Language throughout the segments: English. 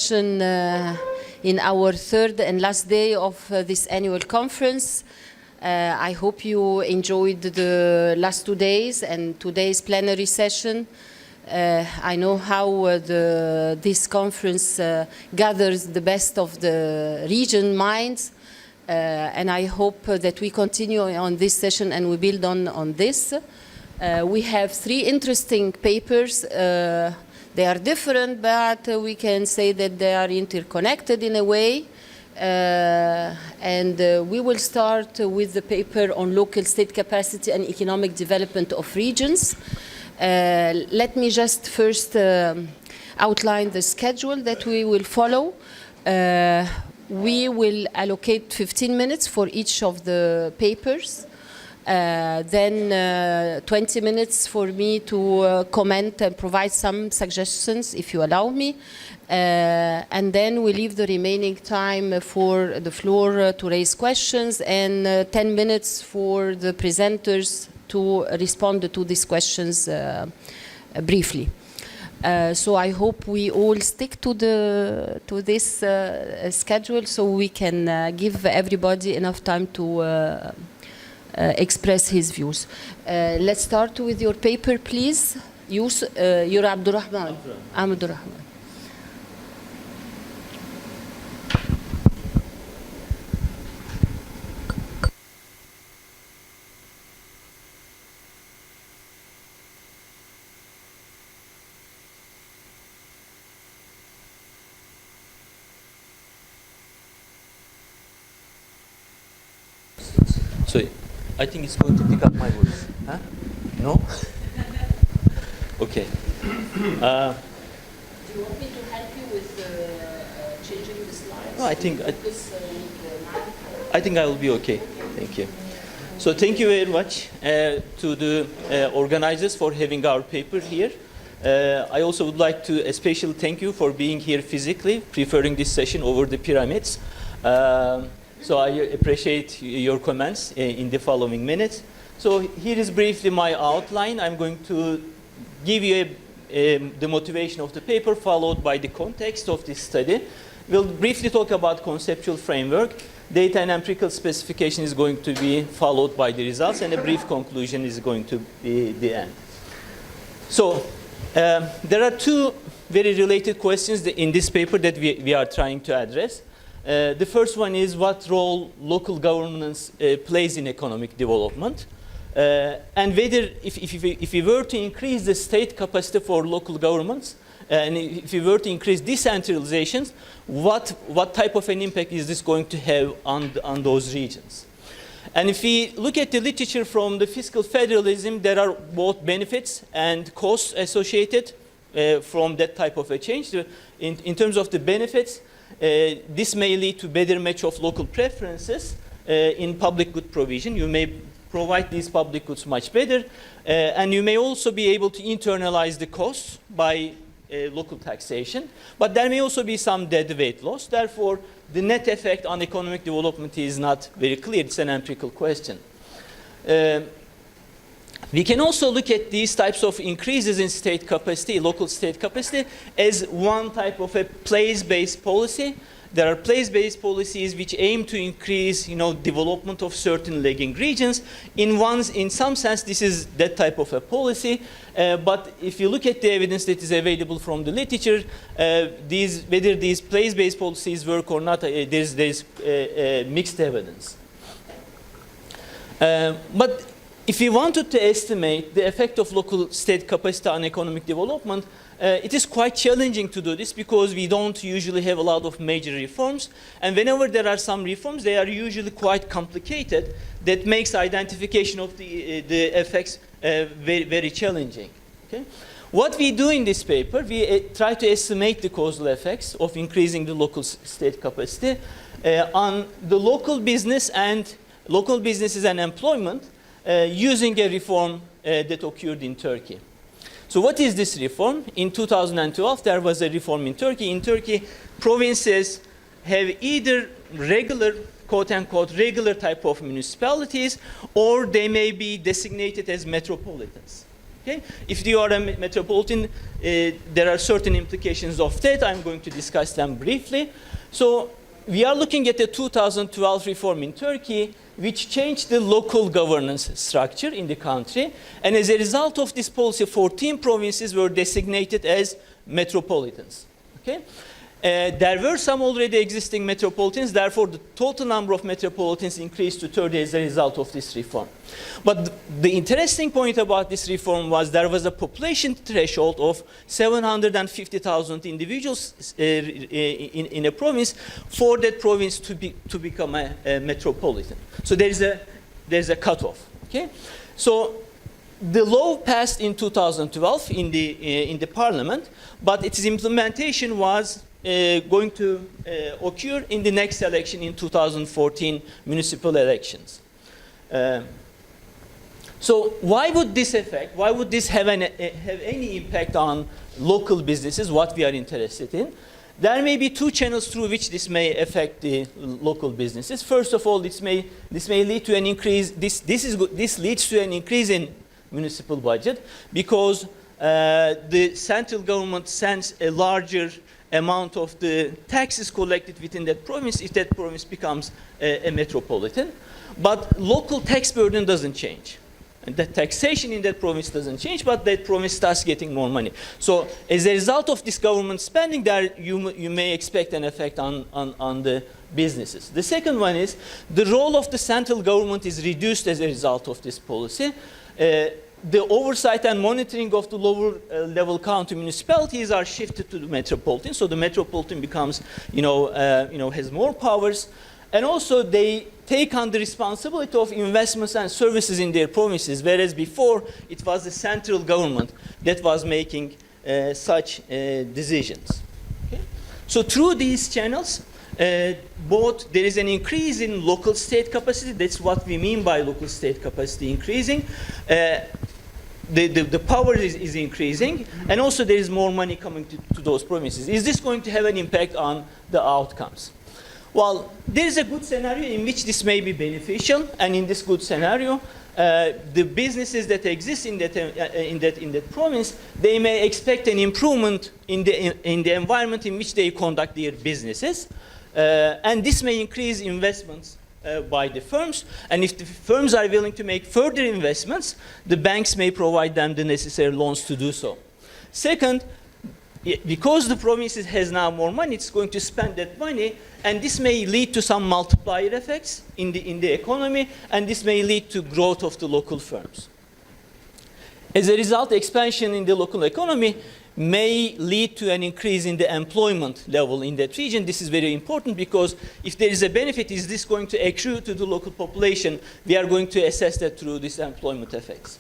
session in our third and last day of this annual conference. I hope you enjoyed the last 2 days and today's plenary session. I know how this conference gathers the best of the region minds, and I hope that we continue on this session and we build on this. We have 3 interesting papers. They are different, but we can say that they are interconnected in a way. And we will start with the paper on local state capacity and economic development of regions. Let me just first outline the schedule that we will follow. We will allocate 15 minutes for each of the papers. Then 20 minutes for me to comment and provide some suggestions, if you allow me. And then we leave the remaining time for the floor to raise questions, and 10 minutes for the presenters to respond to these questions briefly. So I hope we all stick to this schedule so we can give everybody enough time to express his views. Let's start with your paper, please. Yusuf, you're Abdurrahman. Abdurrahman. So I think it's going to pick up my voice. Huh? No? Okay. Do you want me to help you with changing the slides? No, I think I will be okay. Thank you. So thank you very much to the organizers for having our paper here. I also would like to especially thank you for being here physically, preferring this session over the pyramids. So I appreciate your comments in the following minutes. So here is briefly my outline. I'm going to give you the motivation of the paper, followed by the context of this study. We'll briefly talk about conceptual framework. Data and empirical specification is going to be followed by the results, and a brief conclusion is going to be the end. So there are 2 very related questions in this paper that we are trying to address. The first one is what role local governance plays in economic development, and whether if we were to increase the state capacity for local governments, and if we were to increase decentralizations, what type of an impact is this going to have on those regions? And if we look at the literature from the fiscal federalism, there are both benefits and costs associated from that type of a change. In terms of the benefits, this may lead to better match of local preferences in public good provision. You may provide these public goods much better, and you may also be able to internalize the costs by local taxation. But there may also be some deadweight loss. Therefore, the net effect on economic development is not very clear. It's an empirical question. We can also look at these types of increases in state capacity, local state capacity, as one type of a place-based policy. There are place-based policies which aim to increase, development of certain lagging regions. In some sense, this is that type of a policy. But if you look at the evidence that is available from the literature, whether these place-based policies work or not, there's mixed evidence. But if we wanted to estimate the effect of local state capacity on economic development, it is quite challenging to do this because we don't usually have a lot of major reforms. And whenever there are some reforms, they are usually quite complicated. That makes identification of the effects very, very challenging. Okay? What we do in this paper, we try to estimate the causal effects of increasing the local state capacity on the local businesses and employment, using a reform that occurred in Turkey. So what is this reform? In 2012, there was a reform in Turkey. In Turkey, provinces have either regular, quote-unquote, regular type of municipalities, or they may be designated as metropolitans. Okay? If you are a metropolitan, there are certain implications of that. I'm going to discuss them briefly. So we are looking at the 2012 reform in Turkey, which changed the local governance structure in the country. And as a result of this policy, 14 provinces were designated as metropolitans. Okay? There were some already existing metropolitans, therefore the total number of metropolitans increased to 30 as a result of this reform. But the interesting point about this reform was there was a population threshold of 750,000 individuals in a province for that province to become a metropolitan. So there's a cutoff. Okay? So the law passed in 2012 in the parliament, but its implementation was going to occur in the next election in 2014 municipal elections. So why would this affect, why would this have any impact on local businesses, what we are interested in? There may be two channels through which this may affect the local businesses. First of all, this may lead to an increase, this leads to an increase in municipal budget because the central government sends a larger amount of the taxes collected within that province if that province becomes a metropolitan. But local tax burden doesn't change. And the taxation in that province doesn't change, but that province starts getting more money. So as a result of this government spending, there you may expect an effect on the businesses. The second one is the role of the central government is reduced as a result of this policy. The oversight and monitoring of the lower level county municipalities are shifted to the metropolitan. So the metropolitan becomes, has more powers. And also they take on the responsibility of investments and services in their provinces, whereas before it was the central government that was making such decisions. Okay? So through these channels, both there is an increase in local state capacity. That's what we mean by local state capacity increasing. The power is increasing, and also there is more money coming to those provinces. Is this going to have an impact on the outcomes? Well, there is a good scenario in which this may be beneficial, and in this good scenario, the businesses that exist in that province, they may expect an improvement in the environment in which they conduct their businesses, and this may increase investments by the firms, and if the firms are willing to make further investments, the banks may provide them the necessary loans to do so. Second, because the province has now more money, it's going to spend that money, and this may lead to some multiplier effects in the economy, and this may lead to growth of the local firms. As a result, expansion in the local economy may lead to an increase in the employment level in that region. This is very important because if there is a benefit, is this going to accrue to the local population? We are going to assess that through these employment effects.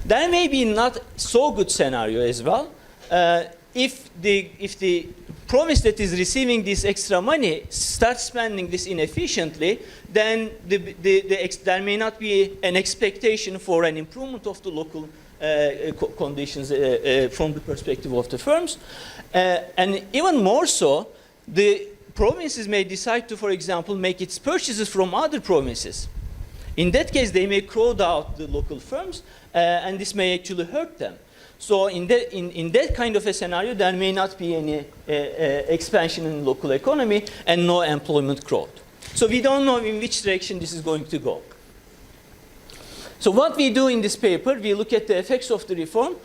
There may be not so good scenario as well. If the province that is receiving this extra money starts spending this inefficiently, then there may not be an expectation for an improvement of the local conditions from the perspective of the firms. And even more so, the provinces may decide to, for example, make its purchases from other provinces. In that case, they may crowd out the local firms, and this may actually hurt them. So in that kind of a scenario, there may not be any expansion in local economy and no employment growth. So we don't know in which direction this is going to go. So what we do in this paper, we look at the effects of the reform,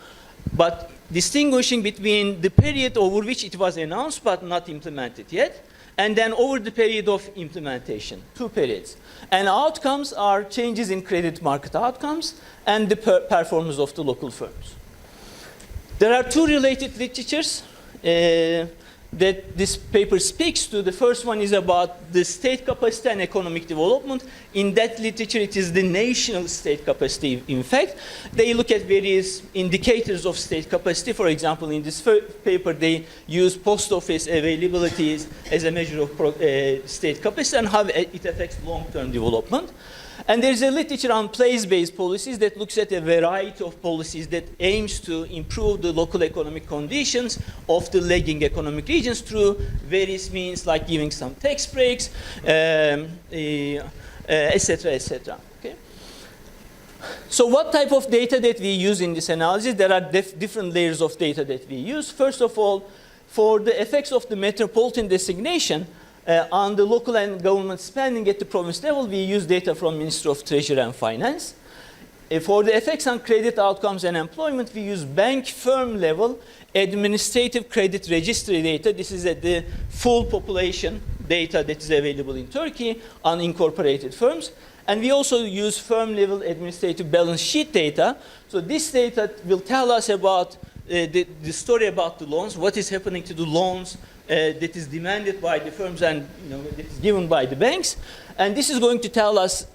but distinguishing between the period over which it was announced but not implemented yet, and then over the period of implementation, 2 periods. And outcomes are changes in credit market outcomes and the performance of the local firms. There are 2 related literatures that this paper speaks to. The first one is about the state capacity and economic development. In that literature, it is the national state capacity. In fact, they look at various indicators of state capacity. For example, in this paper, they use post office availabilities as a measure of state capacity and how it affects long-term development. And there's a literature on place-based policies that looks at a variety of policies that aims to improve the local economic conditions of the lagging economic regions through various means like giving some tax breaks, etc., etc. Okay? So what type of data that we use in this analysis? There are different layers of data that we use. First of all, for the effects of the metropolitan designation on the local and government spending at the province level, we use data from Ministry of Treasury and Finance. For the effects on credit outcomes and employment, we use bank firm level administrative credit registry data. This is at the full population data that is available in Turkey on incorporated firms. And we also use firm level administrative balance sheet data. So this data will tell us about the story about the loans, what is happening to the loans that is demanded by the firms and that is given by the banks. And this is going to tell us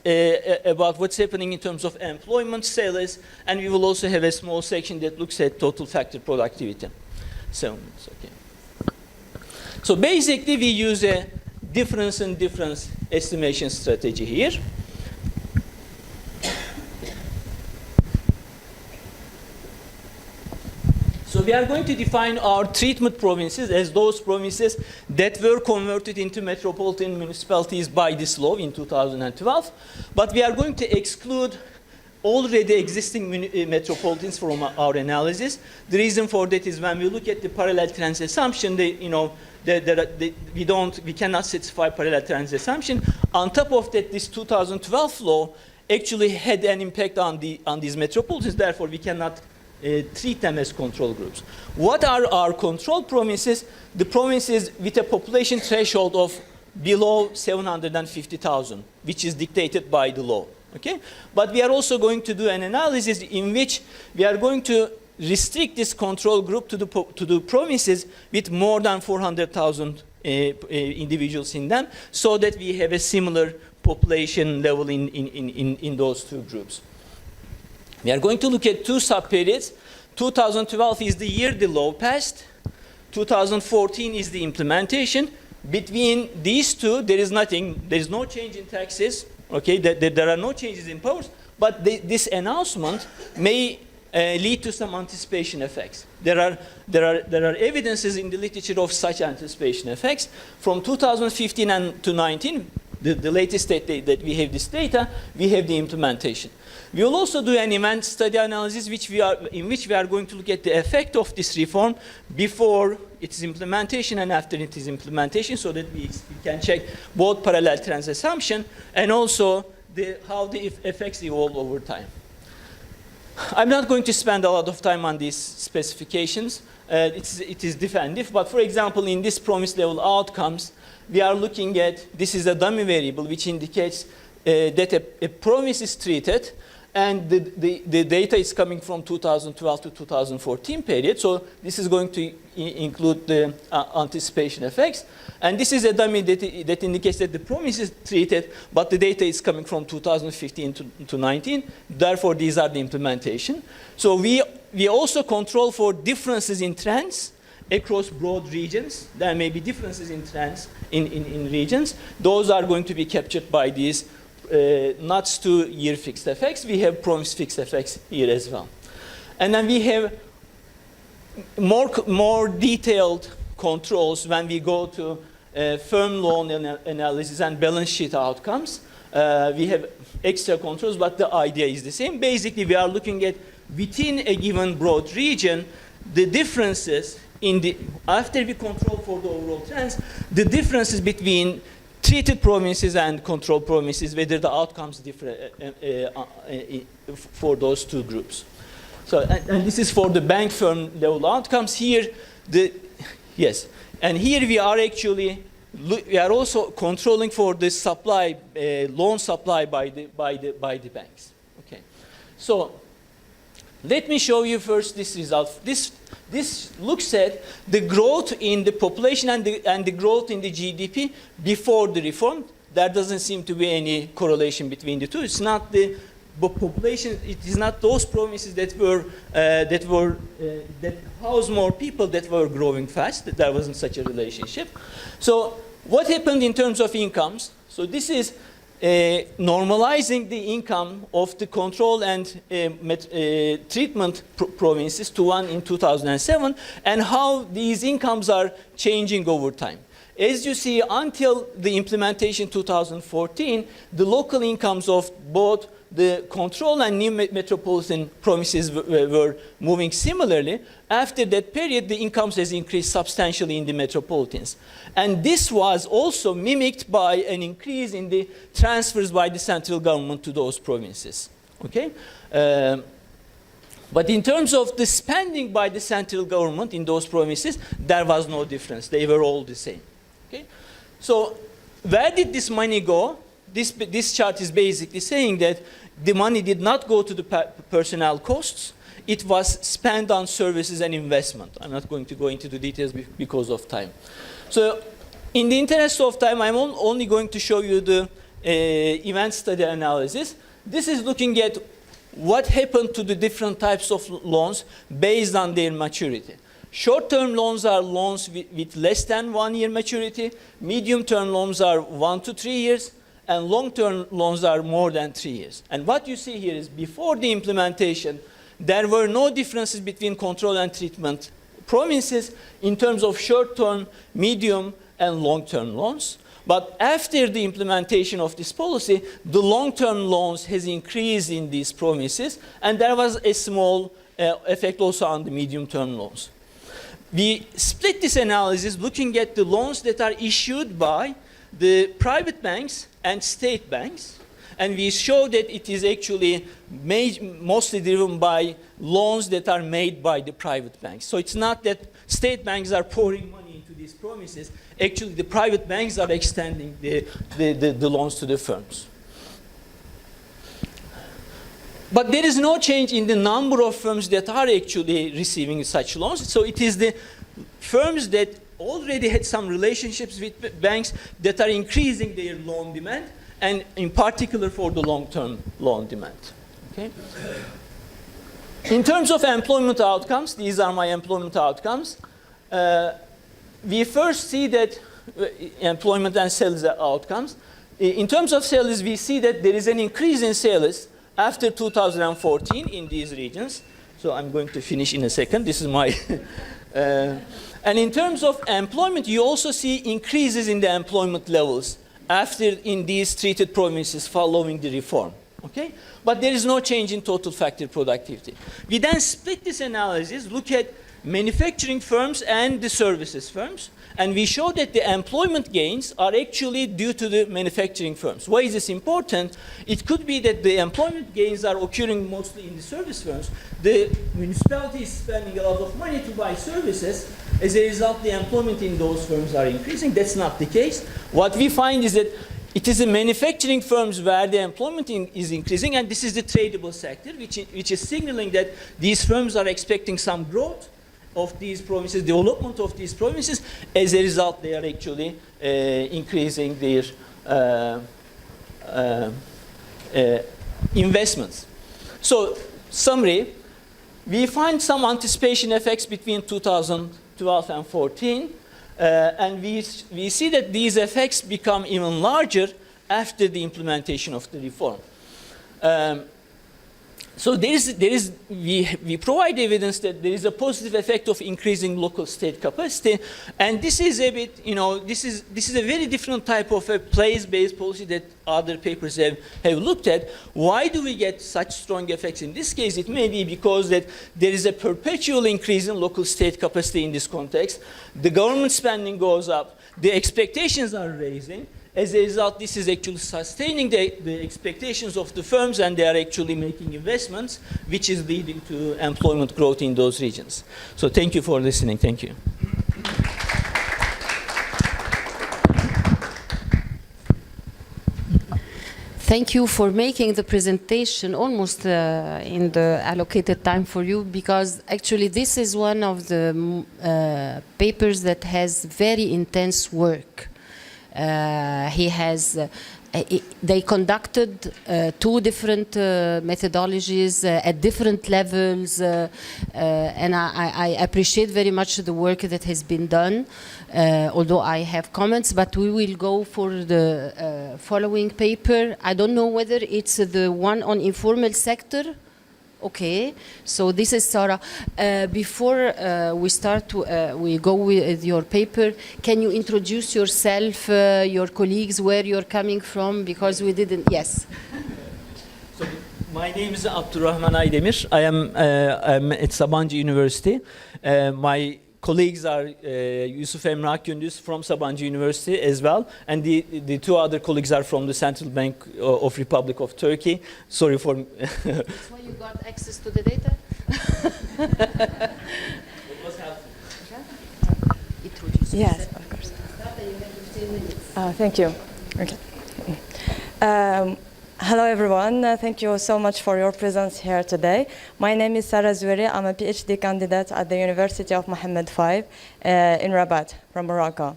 about what's happening in terms of employment, sales, and we will also have a small section that looks at total factor productivity. So basically we use a difference in difference estimation strategy here. So we are going to define our treatment provinces as those provinces that were converted into metropolitan municipalities by this law in 2012. But we are going to exclude already existing metropolitans from our analysis. The reason for that is when we look at the parallel trends assumption, we cannot satisfy parallel trends assumption. On top of that, this 2012 law actually had an impact on these metropolitans. Therefore, we cannot treat them as control groups. What are our control provinces? The provinces with a population threshold of below 750,000, which is dictated by the law. Okay? But we are also going to do an analysis in which we are going to restrict this control group to the provinces with more than 400,000 individuals in them, so that we have a similar population level in those two groups. We are going to look at two sub-periods. 2012 is the year the law passed. 2014 is the implementation. Between these two, there is nothing. There is no change in taxes. Okay, there are no changes in powers. But this announcement may lead to some anticipation effects. There are evidences in the literature of such anticipation effects. From 2015 and to 19, the latest that we have this data, we have the implementation. We will also do an event study analysis in which we are going to look at the effect of this reform before its implementation and after its implementation, so that we can check both parallel trends assumption and also how the effects evolve over time. I'm not going to spend a lot of time on these specifications. It is definitive, but for example, in this promise level outcomes, we are looking at, this is a dummy variable which indicates that a promise is treated, and the data is coming from 2012 to 2014 period. So this is going to include the anticipation effects. And this is a dummy that indicates that the promise is treated, but the data is coming from 2015 to 19. Therefore, these are the implementation. So we also control for differences in trends across broad regions. There may be differences in trends in regions. Those are going to be captured by these not to year fixed effects. We have promise fixed effects here as well. And then we have more detailed controls when we go to firm loan analysis and balance sheet outcomes. We have extra controls, but the idea is the same. Basically, we are looking at within a given broad region, the differences after we control for the overall trends, the differences between treated provinces and control provinces, whether the outcomes differ for those two groups. So, and this is for the bank firm level outcomes. Here, yes, and here we are actually we are also controlling for the supply, loan supply by the banks. Okay, so let me show you first this result. This looks at the growth in the population and the growth in the GDP before the reform. There doesn't seem to be any correlation between the two. It's not the population. It is not those provinces that house more people that were growing fast. That there wasn't such a relationship. So what happened in terms of incomes? So this is normalizing the income of the control and treatment provinces to one in 2007, and how these incomes are changing over time. as you see, until the implementation 2014, the local incomes of both the control and new metropolitan provinces were moving similarly. After that period, the incomes has increased substantially in the metropolitans. And this was also mimicked by an increase in the transfers by the central government to those provinces. Okay? But in terms of the spending by the central government in those provinces, there was no difference. They were all the same. Okay? So where did this money go? This chart is basically saying that the money did not go to the personnel costs. It was spent on services and investment. I'm not going to go into the details because of time. So in the interest of time, I'm only going to show you the event study analysis. This is looking at what happened to the different types of loans based on their maturity. Short-term loans are loans with less than 1 year maturity. Medium-term loans are 1 to 3 years. And long-term loans are more than 3 years. And what you see here is before the implementation, there were no differences between control and treatment provinces in terms of short-term, medium, and long-term loans. But after the implementation of this policy, the long-term loans has increased in these provinces, and there was a small effect also on the medium-term loans. We split this analysis looking at the loans that are issued by the private banks and state banks, and we show that it is actually mostly driven by loans that are made by the private banks. So it's not that state banks are pouring money into these provinces. Actually, the private banks are extending the loans to the firms. But there is no change in the number of firms that are actually receiving such loans. So it is the firms that already had some relationships with banks that are increasing their loan demand, and in particular for the long-term loan demand. Okay? In terms of employment outcomes, these are my employment outcomes. We first see that employment and sales outcomes. In terms of sales, we see that there is an increase in sales after 2014 in these regions. So I'm going to finish in a second. This is my... And in terms of employment, you also see increases in the employment levels after in these treated provinces following the reform. Okay? But there is no change in total factor productivity. We then split this analysis, look at manufacturing firms and the services firms, and we show that the employment gains are actually due to the manufacturing firms. Why is this important? It could be that the employment gains are occurring mostly in the service firms. The municipality is spending a lot of money to buy services. As a result, the employment in those firms are increasing. That's not the case. What we find is that it is the manufacturing firms where the employment is increasing, and this is the tradable sector, which is signaling that these firms are expecting some growth of these provinces, development of these provinces. As a result, they are actually increasing their investments. So, summary, we find some anticipation effects between 2012 and 14, and we see that these effects become even larger after the implementation of the reform. So we provide evidence that there is a positive effect of increasing local state capacity, and this is a bit, this is a very different type of a place-based policy that other papers have looked at. Why do we get such strong effects in this case? It may be because that there is a perpetual increase in local state capacity in this context. The government spending goes up, the expectations are raising. As a result, this is actually sustaining the expectations of the firms, and they are actually making investments, which is leading to employment growth in those regions. So thank you for listening. Thank you. Thank you for making the presentation almost in the allocated time for you, because actually this is one of the papers that has very intense work. They conducted 2 different methodologies at different levels, and I appreciate very much the work that has been done, although I have comments, but we will go for the following paper. I don't know whether it's the one on informal sector. Okay, so this is Sara. Before we start, we go with your paper. Can you introduce yourself, your colleagues, where you're coming from? Because we didn't. Yes. So my name is Abdurrahman Aydemir. I'm at Sabancı University. My colleagues are Yusuf, Emre, Akgunduz from Sabancı University as well, and the two other colleagues are from the Central Bank of Republic of Turkey. Sorry for. That's why you got access to the data. It was helpful. Introduce Yes, yourself. of course. Start and you have 15 minutes. Thank you. Okay. Hello, everyone. Thank you so much for your presence here today. My name is Sara Zouiri. I'm a PhD candidate at the University of Mohammed V in Rabat, from Morocco.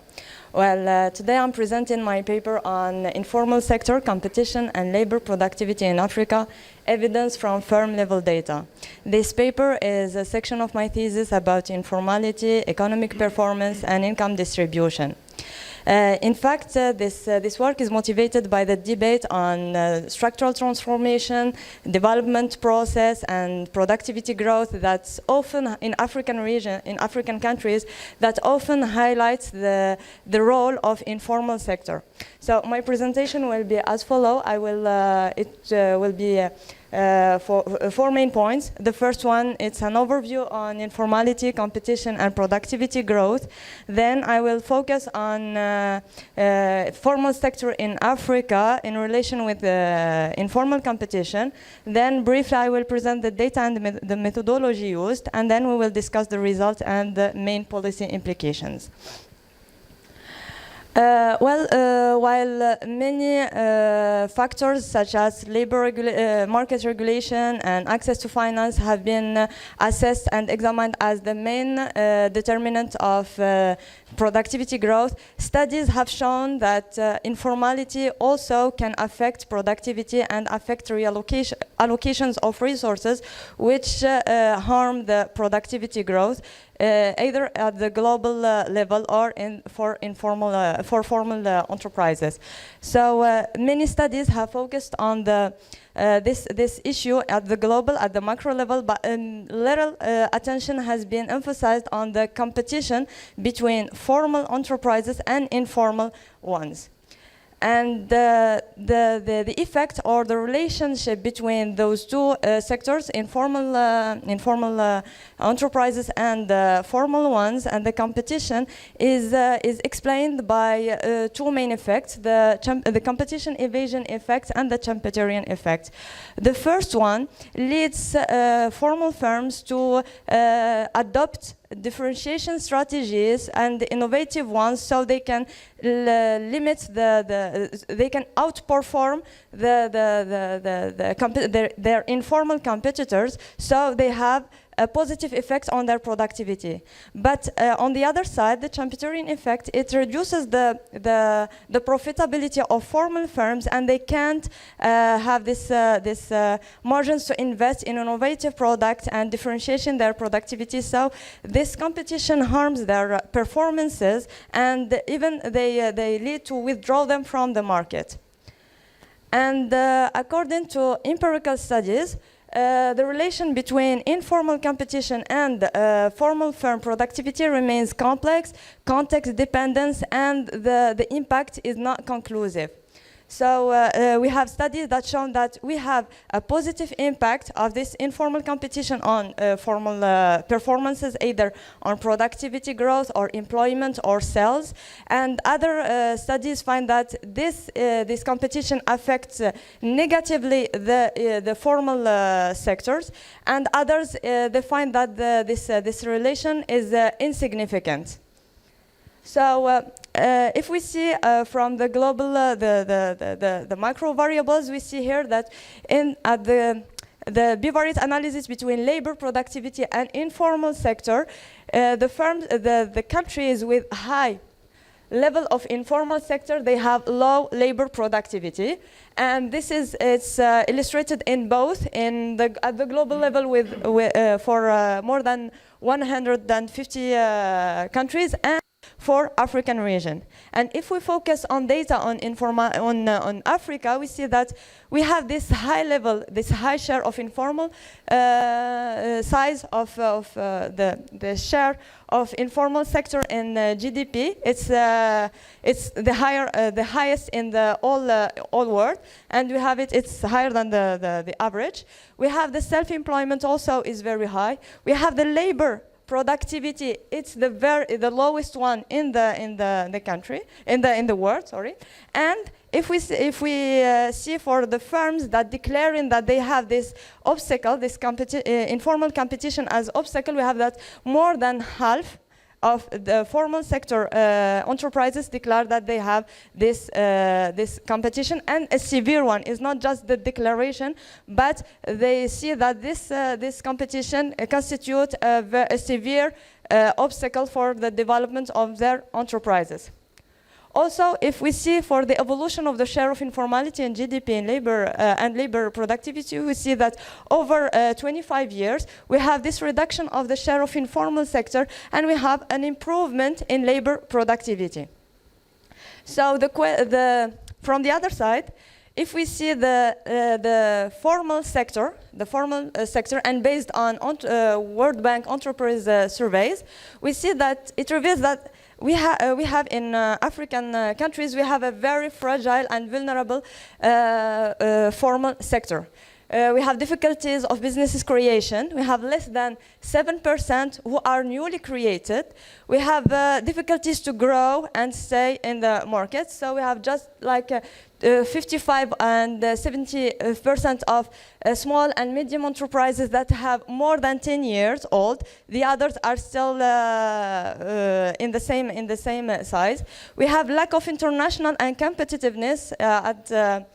Well, today I'm presenting my paper on informal sector competition and labor productivity in Africa, evidence from firm-level data. This paper is a section of my thesis about informality, economic performance, and income distribution. In fact, this work is motivated by the debate on structural transformation, development process, and productivity growth that's often in African countries, that often highlights the role of informal sector. So my presentation will be as follows. It will be four main points. The first one, it's an overview on informality, competition, and productivity growth. Then I will focus on formal sector in Africa in relation with informal competition. Then briefly I will present the data and the methodology used, and then we will discuss the results and the main policy implications. While many factors such as market regulation and access to finance have been assessed and examined as the main determinant of productivity growth, studies have shown that informality also can affect productivity and affect allocations of resources, which harm the productivity growth, either at the global level or for formal enterprises. So many studies have focused on this issue at the macro level, but little attention has been emphasized on the competition between formal enterprises and informal ones. And the effect or the relationship between those two sectors, informal enterprises and formal ones, and the competition is explained by two main effects: the competition evasion effect and the Champeterian effect. The first one leads formal firms to adopt differentiation strategies and innovative ones, so they can limit they can outperform their informal competitors, so they have a positive effect on their productivity. But on the other side, the Champeterian effect, it reduces the profitability of formal firms, and they can't have this margins to invest in innovative products and differentiation their productivity. So this competition harms their performances, and even they lead to withdraw them from the market. And according to empirical studies, the relation between informal competition and formal firm productivity remains complex, context dependent, and the impact is not conclusive. So we have studies that show that we have a positive impact of this informal competition on formal performances, either on productivity growth or employment or sales. And other studies find that this competition affects negatively the formal sectors, and others they find that this relation is insignificant. So if we see from the global, the macro variables, we see here that at the bivariate analysis between labor productivity and informal sector, the countries with high level of informal sector, they have low labor productivity, and it's illustrated in both at the global level for more than 150 countries, and for African region. And if we focus on data on Africa, we see that we have this high level, this high share of informal size of the share of informal sector in GDP. It's the highest in the all world, and we have it. It's higher than the average. We have the self-employment also is very high. We have the labor productivity. It's the lowest one in the country in the world. Sorry, and if we see for the firms that declaring that they have this obstacle, this informal competition as obstacle, we have that more than half of the formal sector enterprises declare that they have this competition, and a severe one. It's not just the declaration, but they see that this competition constitutes a severe obstacle for the development of their enterprises. Also, if we see for the evolution of the share of informality in GDP and labor productivity, we see that over 25 years, we have this reduction of the share of informal sector, and we have an improvement in labor productivity. So from the other side, if we see the formal sector, and based on World Bank enterprise surveys, we see that it reveals that we have in African countries, we have a very fragile and vulnerable formal sector. We have difficulties of businesses creation. We have less than 7% who are newly created. We have difficulties to grow and stay in the market. So we have just like 55 and 70% of small and medium enterprises that have more than 10 years old. The others are still in the same size. We have lack of international and competitiveness at the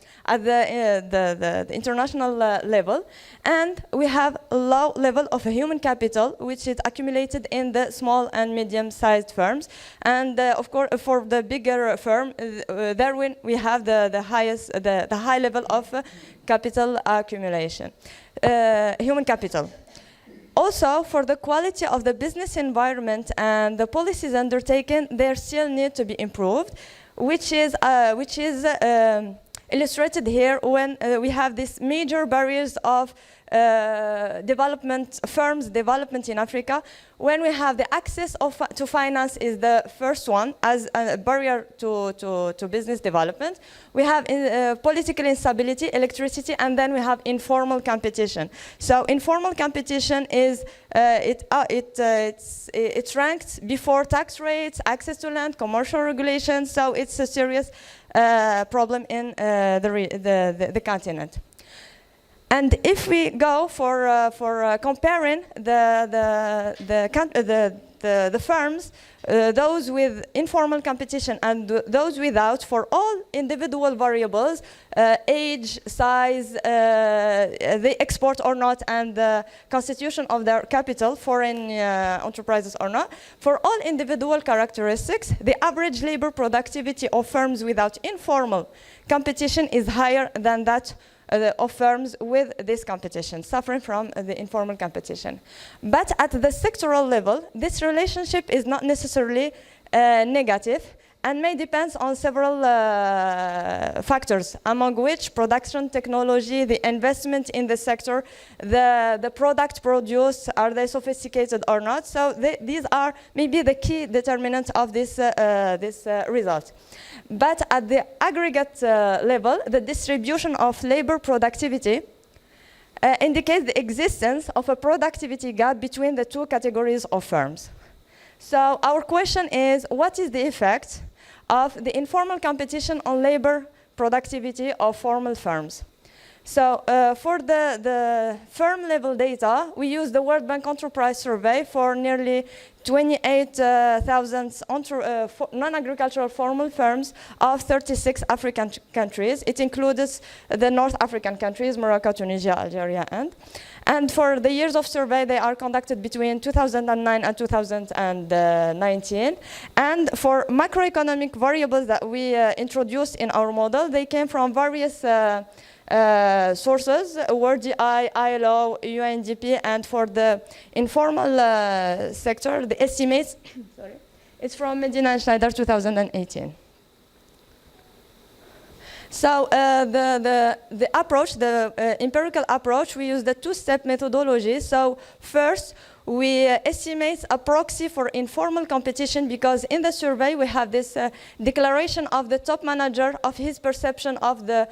international level, and we have a low level of human capital, which is accumulated in the small and medium-sized firms. And of course, for the bigger firm, there we have the high level of capital accumulation, human capital. Also, for the quality of the business environment and the policies undertaken, there still need to be improved, which is illustrated here when we have these major barriers of firms development in Africa. When we have the access to finance is the first one as a barrier to business development. We have political instability, electricity, and then we have informal competition. So informal competition is it's ranked before tax rates, access to land, commercial regulations. So it's a serious problem in the continent. And if we go for comparing the firms, those with informal competition and those without, for all individual variables, age, size, they export or not, and the constitution of their capital, foreign enterprises or not, for all individual characteristics, the average labor productivity of firms without informal competition is higher than that of firms with this competition, suffering from the informal competition. But at the sectoral level, this relationship is not necessarily negative and may depend on several factors, among which production technology, the investment in the sector, the product produced, are they sophisticated or not? So these are maybe the key determinants of this result. But at the aggregate level, the distribution of labor productivity indicates the existence of a productivity gap between the two categories of firms. So our question is, what is the effect of the informal competition on labor productivity of formal firms? So for the firm level data, we use the World Bank Enterprise Survey for nearly 28,000 non-agricultural formal firms of 36 African countries. It includes the North African countries, Morocco, Tunisia, Algeria, and for the years of survey, they are conducted between 2009 and 2019. And for macroeconomic variables that we introduced in our model, they came from various sources, World GI, ILO, UNDP, and for the informal sector, the estimates It's from Medina and Schneider, 2018. So the approach, the empirical approach, we use the two-step methodology. So first, we estimate a proxy for informal competition, because in the survey we have this declaration of the top manager of his perception of the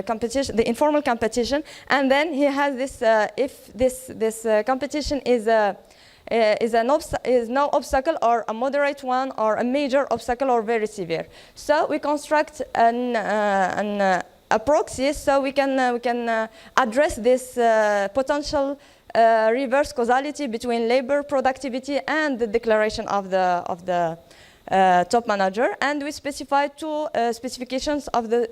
competition, the informal competition, and then he has this if this competition is no obstacle, or a moderate one, or a major obstacle, or very severe. So we construct a proxy, so we can address this potential reverse causality between labor productivity and the declaration of the top manager, and we specify two specifications of the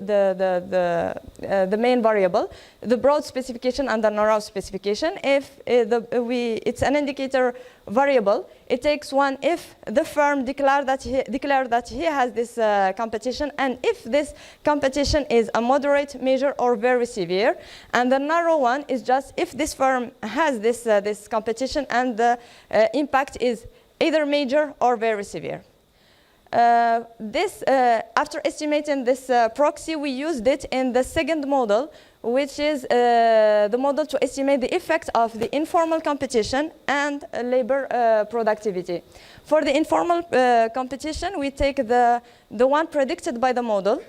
main variable, the broad specification and the narrow specification. If it's an indicator variable, it takes one if the firm declared that he has this competition, and if this competition is a moderate, major, or very severe. And the narrow one is just if this firm has this competition and the impact is either major or very severe. After estimating this proxy, we used it in the second model, which is the model to estimate the effect of the informal competition and labor productivity. For the informal competition, we take the one predicted by the model,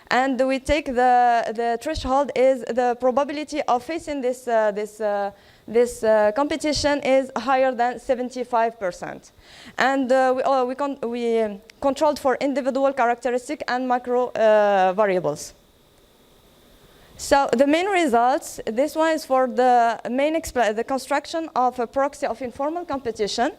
and we take the threshold is the probability of facing this competition is higher than 75%. And we controlled for individual characteristic and macro variables. So the main results, this one is for the construction of a proxy of informal competition,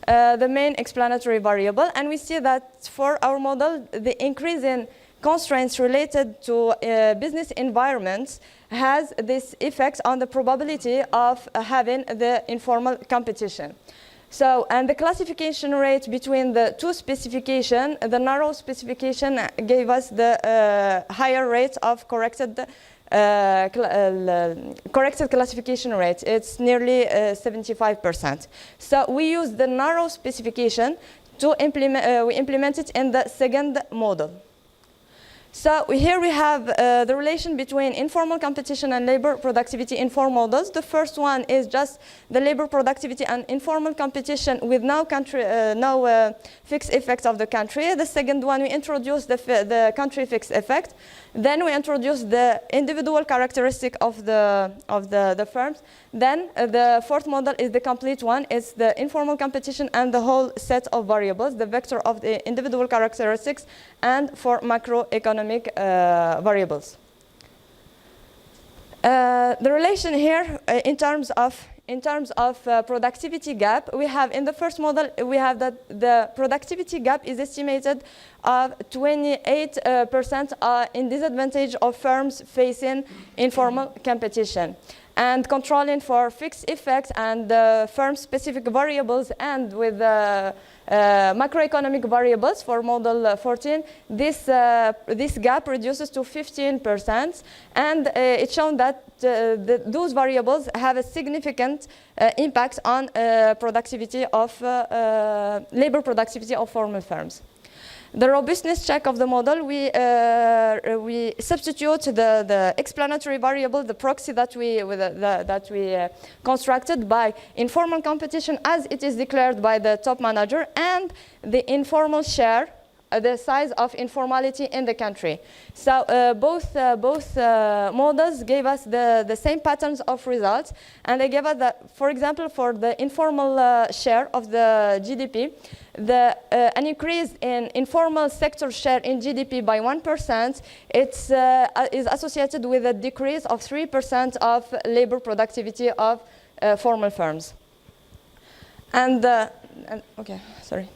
the main explanatory variable. And we see that for our model, the increase in constraints related to business environments has this effect on the probability of having the informal competition. So, and the classification rate between the two specifications, the narrow specification gave us the higher rate of corrected classification rate. It's nearly 75%. So we use the narrow specification to implement, we implement it in the second model. So here we have the relation between informal competition and labor productivity in four models. The first one is just the labor productivity and informal competition with no fixed effect of the country. The second one, we introduce the country fixed effect. Then we introduce the individual characteristic of the firms. Then the fourth model is the complete one. It's the informal competition and the whole set of variables, the vector of the individual characteristics, and for macroeconomic variables. The relation here in terms of productivity gap, we have in the first model, we have that the productivity gap is estimated of 28% in disadvantage of firms facing informal competition. And controlling for fixed effects and firm-specific variables, and with macroeconomic variables for model 14, this gap reduces to 15%, and it's shown that those variables have a significant impact on productivity of labor productivity of formal firms. The robustness check of the model, we substitute the explanatory variable, the proxy that we constructed by informal competition as it is declared by the top manager, and the informal share, the size of informality in the country. So both models gave us the same patterns of results, and they gave us that, for example, for the informal share of the GDP, an increase in informal sector share in GDP by 1%, is associated with a decrease of 3% of labor productivity of formal firms. Okay, sorry.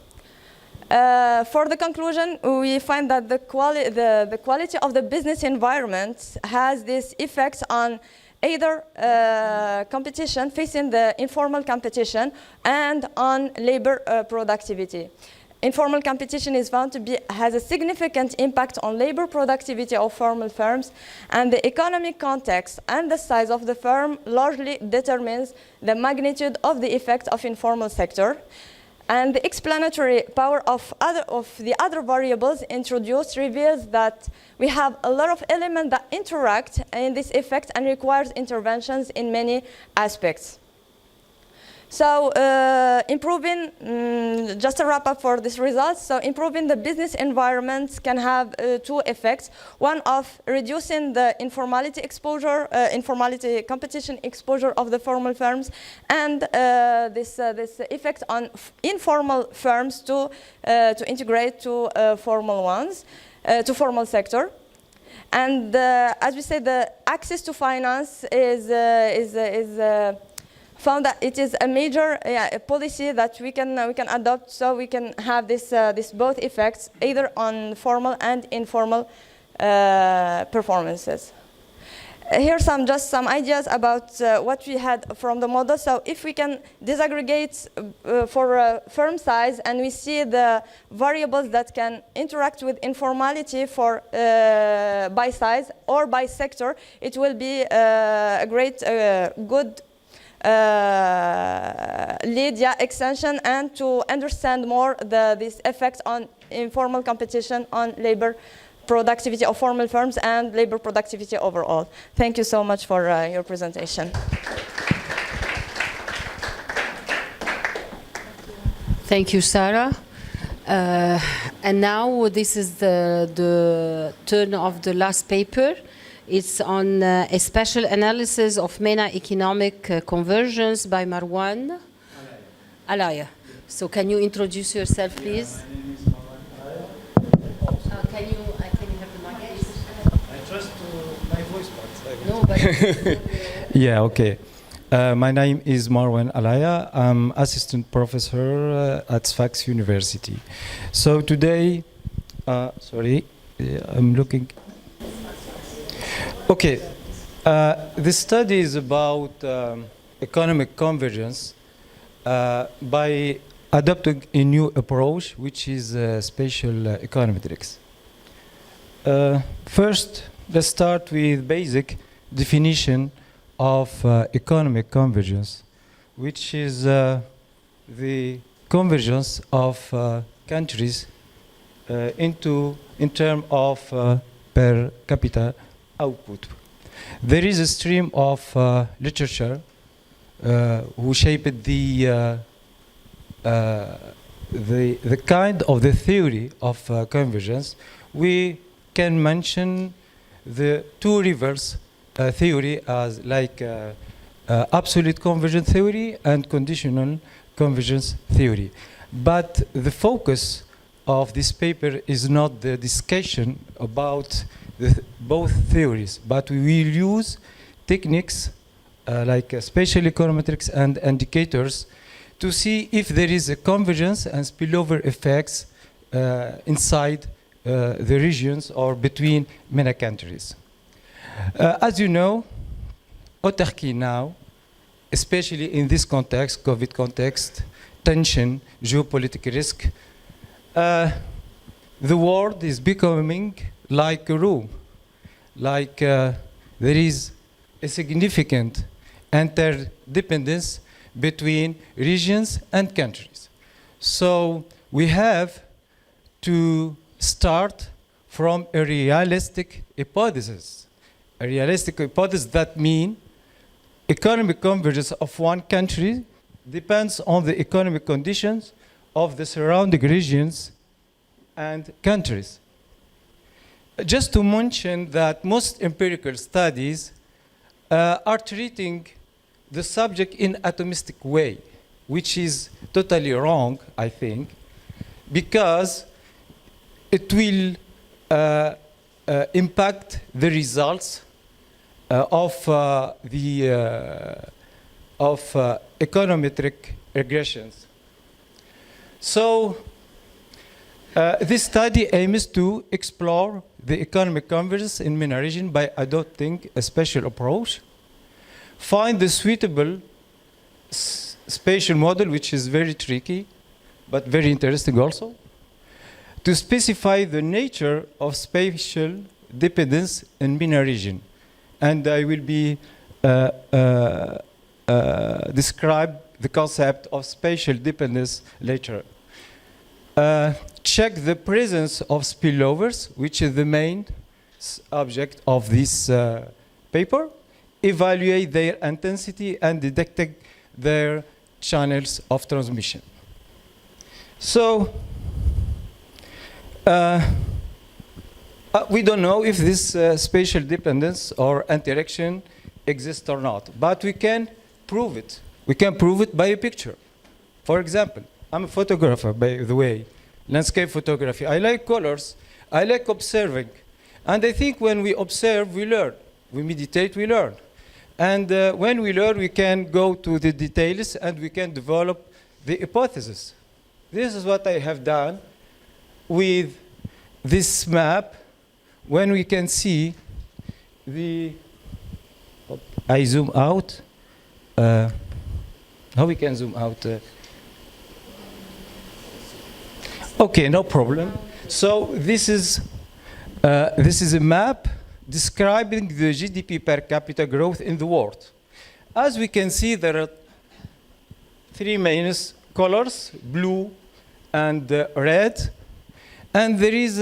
For the conclusion, we find that the quality of the business environment has this effect on either competition, facing the informal competition, and on labor productivity. Informal competition is found to has a significant impact on labor productivity of formal firms, and the economic context and the size of the firm largely determines the magnitude of the effect of informal sector. And the explanatory power of the other variables introduced reveals that we have a lot of elements that interact in this effect and requires interventions in many aspects. So improving, just a wrap up for this result, so improving the business environment can have two effects. One of reducing the informality exposure, informality competition exposure of the formal firms, and this effect on informal firms to integrate to formal ones, to formal sector. And as we said, the access to finance is found that it is a major policy that we can adopt, so we can have this both effects either on formal and informal performances. Here are just some ideas about what we had from the model. So if we can disaggregate for firm size, and we see the variables that can interact with informality for by size or by sector, it will be a great, good lead extension, and to understand more this effect on informal competition on labor productivity of formal firms and labor productivity overall. Thank you so much for your presentation. Thank you, Sara. And now this is the turn of the last paper. It's on a special analysis of MENA economic convergence by Marouane Alaya. So can you introduce yourself, please? Can you have the mic, please? I trust my voice parts. No, but Yeah, okay. My name is Marouane Alaya. I'm assistant professor at Sfax University. So today, I'm looking. Okay, this study is about economic convergence by adopting a new approach, which is spatial econometrics. First, let's start with basic definition of economic convergence, which is the convergence of countries in terms of per capita output. There is a stream of literature who shaped the kind of the theory of convergence. We can mention the two rivers theory as like absolute convergence theory and conditional convergence theory. But the focus of this paper is not the discussion about both theories, but we will use techniques like spatial econometrics and indicators to see if there is a convergence and spillover effects inside the regions or between MENA countries. As you know, autarky now, especially in this context, COVID context, tension, geopolitical risk, the world is becoming like a room, like there is a significant interdependence between regions and countries. So we have to start from a realistic hypothesis. A realistic hypothesis that means economic convergence of one country depends on the economic conditions of the surrounding regions and countries. Just to mention that most empirical studies are treating the subject in atomistic way, which is totally wrong, I think, because it will impact the results of econometric regressions. So this study aims to explore the economic convergence in MENA region by adopting a spatial approach, find the suitable spatial model, which is very tricky, but very interesting also, to specify the nature of spatial dependence in MENA region. And I will be describe the concept of spatial dependence later. Check the presence of spillovers, which is the main object of this paper. Evaluate their intensity and detect their channels of transmission. So, we don't know if this spatial dependence or interaction exists or not, but we can prove it. We can prove it by a picture. For example, I'm a photographer, by the way, landscape photography. I like colors. I like observing. And I think when we observe, we learn. We meditate, we learn. And when we learn, we can go to the details and we can develop the hypothesis. This is what I have done with this map. When we can see the, I zoom out. How we can zoom out? Okay, no problem. So this is a map describing the GDP per capita growth in the world. As we can see, there are three main colors, blue and red. And there is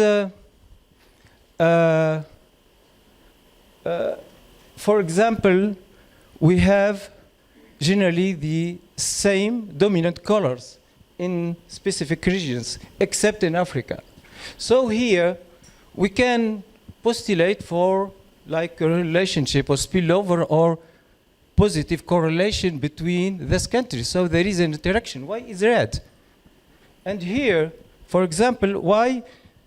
for example, we have generally the same dominant colors in specific regions, except in Africa. So here, we can postulate for like a relationship or spillover or positive correlation between these countries. So there is an interaction. Why is red? And here, for example, why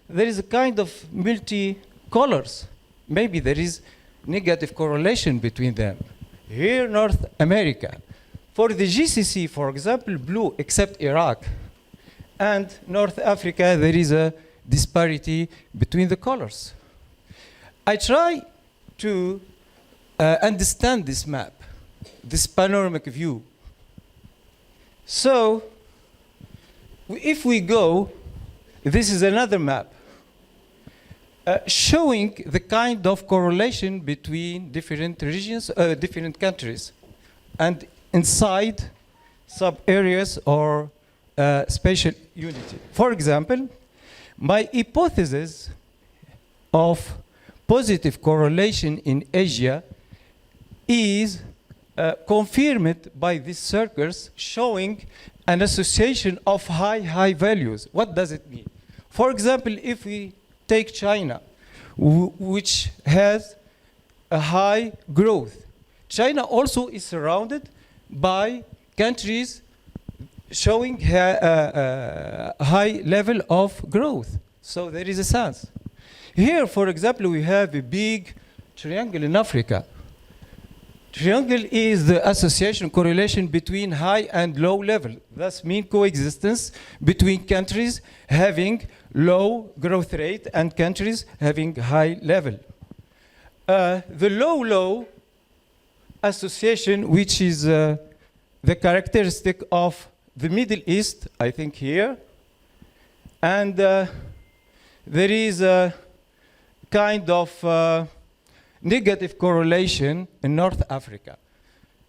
there is a kind of multi-colors? Maybe there is negative correlation between them. Here, North America. For the GCC, for example, blue, except Iraq. And North Africa, there is a disparity between the colors. I try to understand this map, this panoramic view. So, if we go, this is another map showing the kind of correlation between different regions, different countries, and inside sub-areas or spatial unity. For example, my hypothesis of positive correlation in Asia is confirmed by these circles showing an association of high values. What does it mean? For example, if we take China, which has a high growth, China also is surrounded by countries showing a high level of growth. So there is a sense. Here, for example, we have a big triangle in Africa. Triangle is the association, correlation between high and low level. Thus mean coexistence between countries having low growth rate and countries having high level. The low association, which is the characteristic of the Middle East, I think here, and there is a kind of negative correlation in North Africa.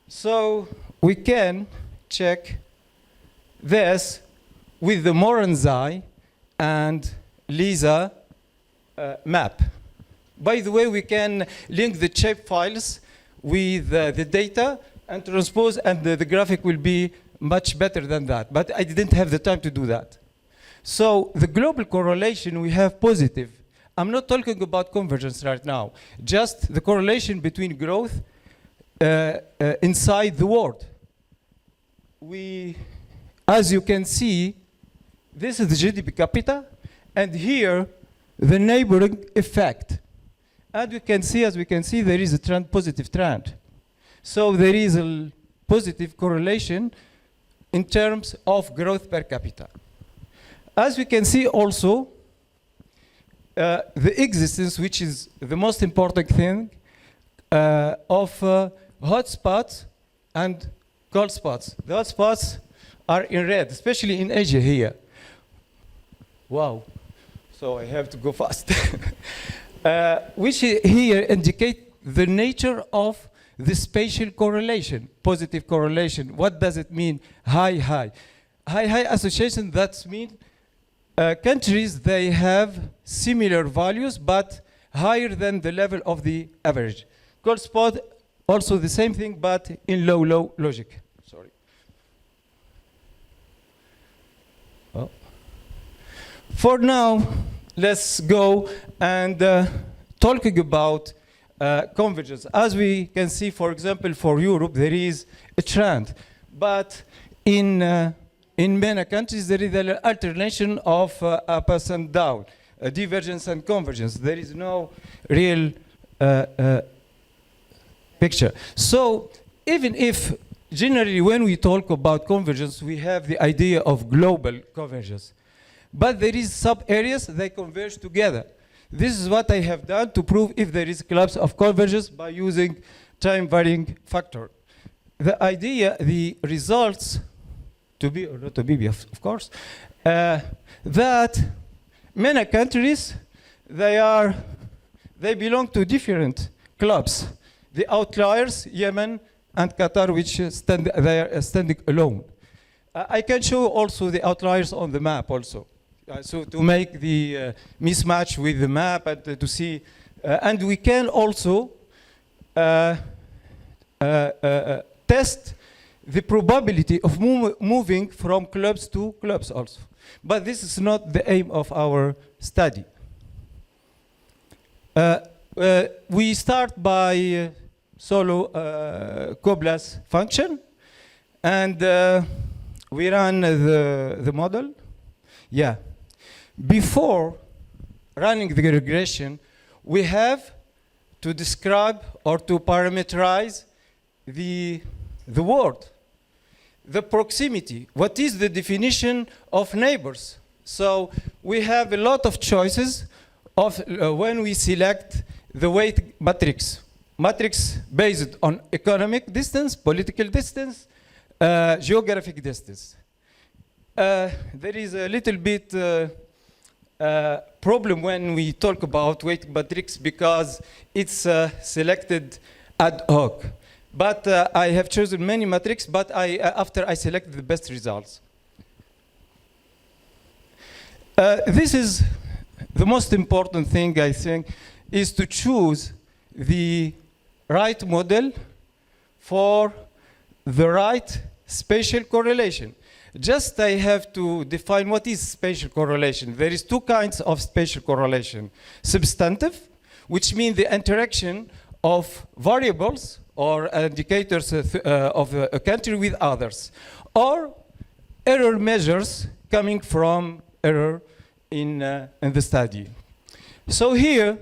So we can check this with the Moranzai and Lisa map. By the way, we can link the shape files with the data and transpose, and the graphic will be much better than that. But I didn't have the time to do that. So the global correlation, we have positive. I'm not talking about convergence right now, just the correlation between growth inside the world. As you can see, this is the GDP per capita, and here, the neighboring effect. And we can see, as we can see, there is a trend, positive trend. So there is a positive correlation in terms of growth per capita. As we can see also, the existence, which is the most important thing, of hot spots and cold spots. The hot spots are in red, especially in Asia here. Wow, so I have to go fast. Which here indicate the nature of the spatial correlation, positive correlation. What does it mean? High association, that means countries, they have similar values but higher than the level of the average. Cold spot, also the same thing but in low logic. Sorry. Oh. For now, let's go and talking about convergence. As we can see, for example, for Europe, there is a trend. But in MENA countries, there is an alternation of up and down, divergence and convergence. There is no real picture. So even if generally when we talk about convergence, we have the idea of global convergence. But there is sub-areas, they converge together. This is what I have done to prove if there is collapse of convergence by using time varying factor. The idea, the results, to be or not to be, of course, that many countries, they belong to different clubs. The outliers, Yemen and Qatar, which they are standing alone. I can show also the outliers on the map also. So to make the mismatch with the map and to see, and we can also test the probability of moving from clubs to clubs also. But this is not the aim of our study. We start by solo Koblas function, and we run the model. Yeah. Before running the regression, we have to describe or to parameterize the word, the proximity. What is the definition of neighbors? So we have a lot of choices of when we select the weight matrix. Matrix based on economic distance, political distance, geographic distance. There is a little bit problem when we talk about weight matrix because it's selected ad hoc. But I have chosen many matrix, but after I selected the best results. This is the most important thing, I think, is to choose the right model for the right spatial correlation. Just I have to define what is spatial correlation. There is two kinds of spatial correlation. Substantive, which means the interaction of variables or indicators of a country with others, or error measures coming from error in the study. So here,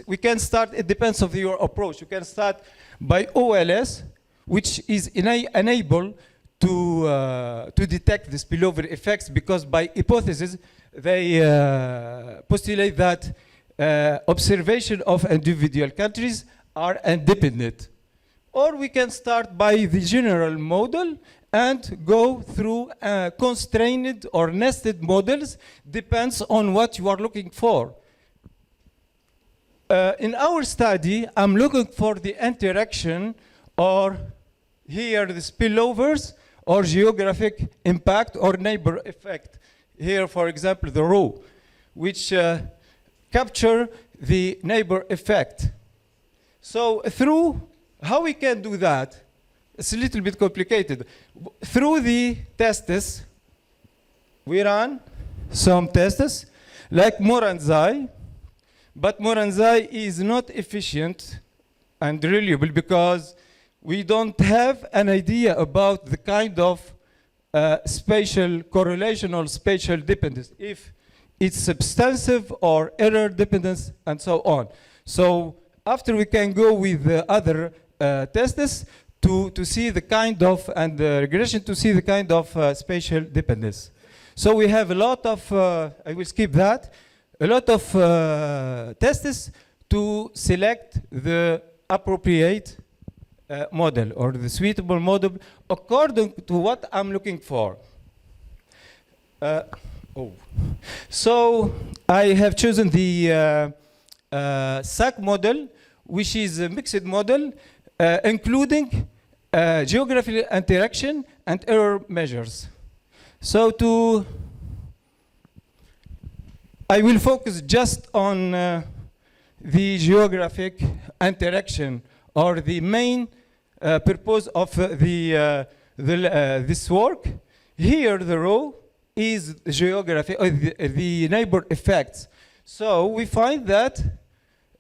we can start, it depends on your approach. You can start by OLS, which is unable to detect the spillover effects because by hypothesis, they postulate that observation of individual countries are independent. Or we can start by the general model and go through constrained or nested models, depends on what you are looking for. In our study, I'm looking for the interaction or here the spillovers or geographic impact or neighbor effect. Here, for example, the row, which capture the neighbor effect. So through how we can do that, it's a little bit complicated. Through the tests, we run some tests like Moranzai, but Moranzai is not efficient and reliable because we don't have an idea about the kind of spatial correlation or spatial dependence, if it's substantive or error dependence and so on. So after we can go with the other tests to see the kind of, and the regression to see the kind of spatial dependence. So we have a lot of, I will skip that, a lot of tests to select the appropriate model or the suitable model according to what I'm looking for. So I have chosen the SAC model, which is a mixed model including geographical interaction and error measures. So I will focus just on the geographic interaction, or the main purpose of this work. Here the row is geography, or the neighbor effects. So we find that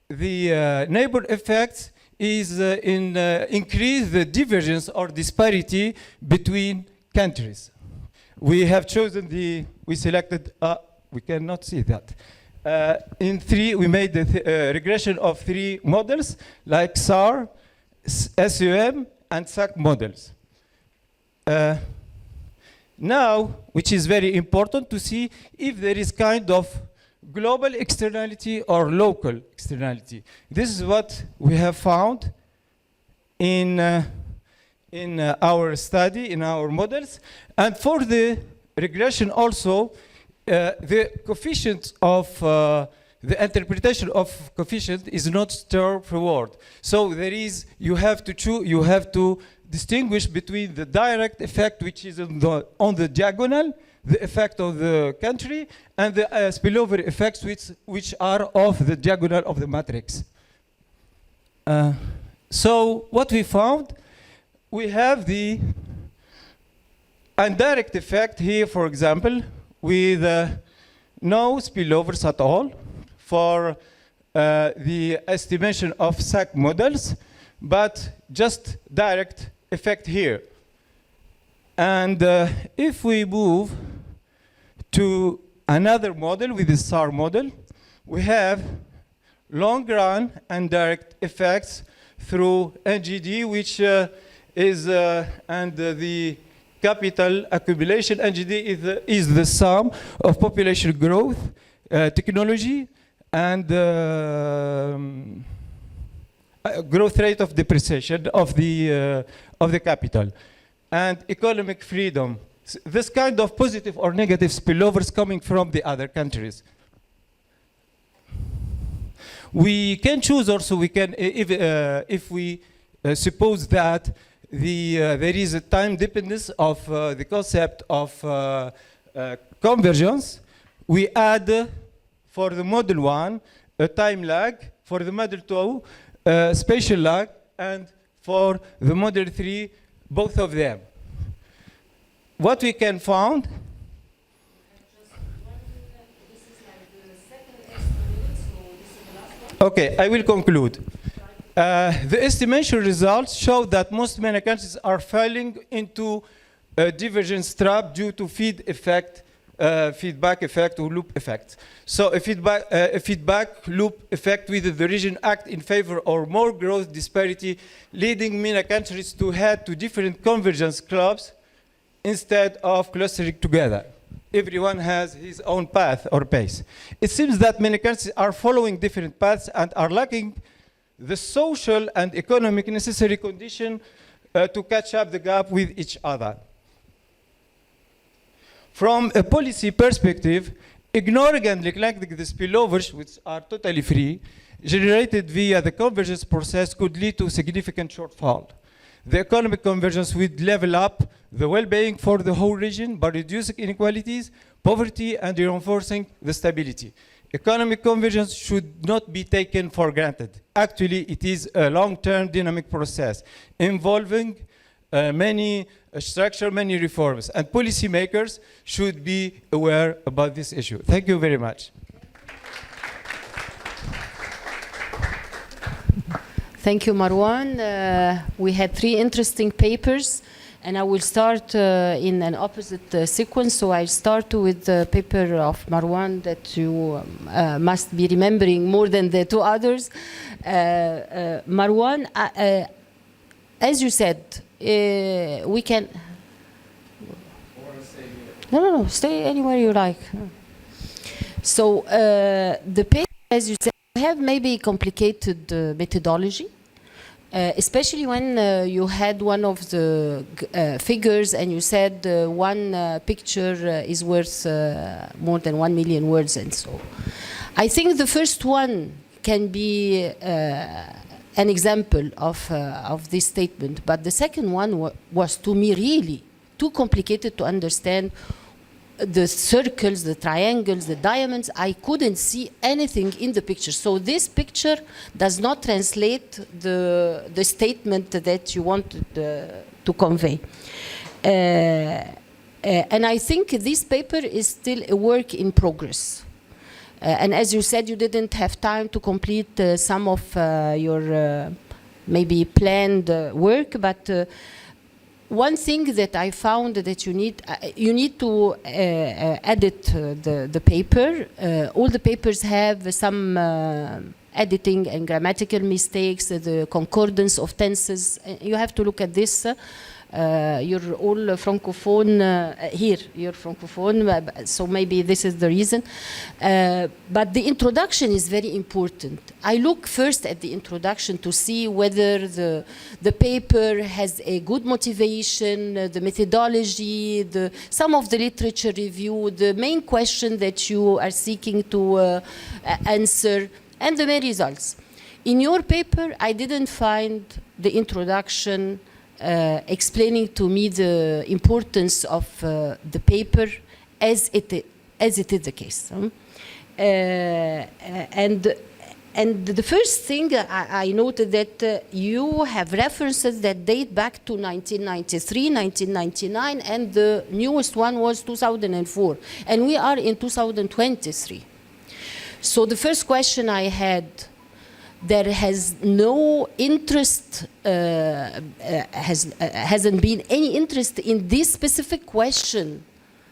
the neighbor effects is increase the divergence or disparity between countries. We have chosen we selected, we cannot see that. We made the regression of 3 models, like SAR, SUM, and SAC models. Now, which is very important to see if there is kind of global externality or local externality. This is what we have found in our study, in our models. And for the regression also, the coefficient of the interpretation of coefficient is not straightforward. So you have to distinguish between the direct effect, which is on the diagonal, the effect of the country, and the spillover effects which are of the diagonal of the matrix. So what we found, we have the indirect effect here, for example, with no spillovers at all for the estimation of SAC models, but just direct effect here. And if we move to another model with the SAR model, we have long run and direct effects through NGD, which is and the capital accumulation. NGD is the sum of population growth, technology, and growth rate of depreciation of the capital, and economic freedom. This kind of positive or negative spillovers coming from the other countries. We can choose also, we can, if we suppose that there is a time dependence of the concept of convergence, we add for the model 1 a time lag, for the model 2 spatial lag, and for the model 3 both of them. What we can find, okay, I will conclude. The estimation results show that most MENA countries are falling into a divergence trap due to feedback effect or loop effect. So a feedback loop effect with the region act in favor or more growth disparity, leading MENA countries to head to different convergence clubs instead of clustering together. Everyone has his own path or pace. It seems that many countries are following different paths and are lacking the social and economic necessary condition to catch up the gap with each other. From a policy perspective, ignoring and neglecting the spillovers, which are totally free, generated via the convergence process could lead to significant shortfall. The economic convergence would level up the well-being for the whole region by reducing inequalities, poverty, and reinforcing the stability. Economic convergence should not be taken for granted. Actually, it is a long-term dynamic process involving many reforms, and policymakers should be aware about this issue. Thank you very much. Thank you, Marouane. We had 3 interesting papers, and I will start in an opposite sequence. So I start with the paper of Marouane that you must be remembering more than the 2 others. Marouane, as you said, we can... No, stay anywhere you like. So the paper, as you said, have maybe complicated methodology, especially when you had one of the figures and you said one picture is worth more than 1 million words, and so I think the first one can be an example of this statement. But the second one was to me really too complicated to understand. The circles, the triangles, the diamonds, I couldn't see anything in the picture. So this picture does not translate the statement that you wanted to convey. And I think this paper is still a work in progress. And as you said, you didn't have time to complete some of your maybe planned work, but one thing that I found that you need to edit the paper. All the papers have some editing and grammatical mistakes, the concordance of tenses. You have to look at this. You're all francophone here. You're francophone, so maybe this is the reason. But the introduction is very important. I look first at the introduction to see whether the paper has a good motivation, the methodology, some of the literature review, the main question that you are seeking to answer, and the main results. In your paper, I didn't find the introduction explaining to me the importance of the paper as it is the case. And the first thing I noted that you have references that date back to 1993, 1999, and the newest one was 2004. And we are in 2023. So the first question I had, there has no interest, hasn't been any interest in this specific question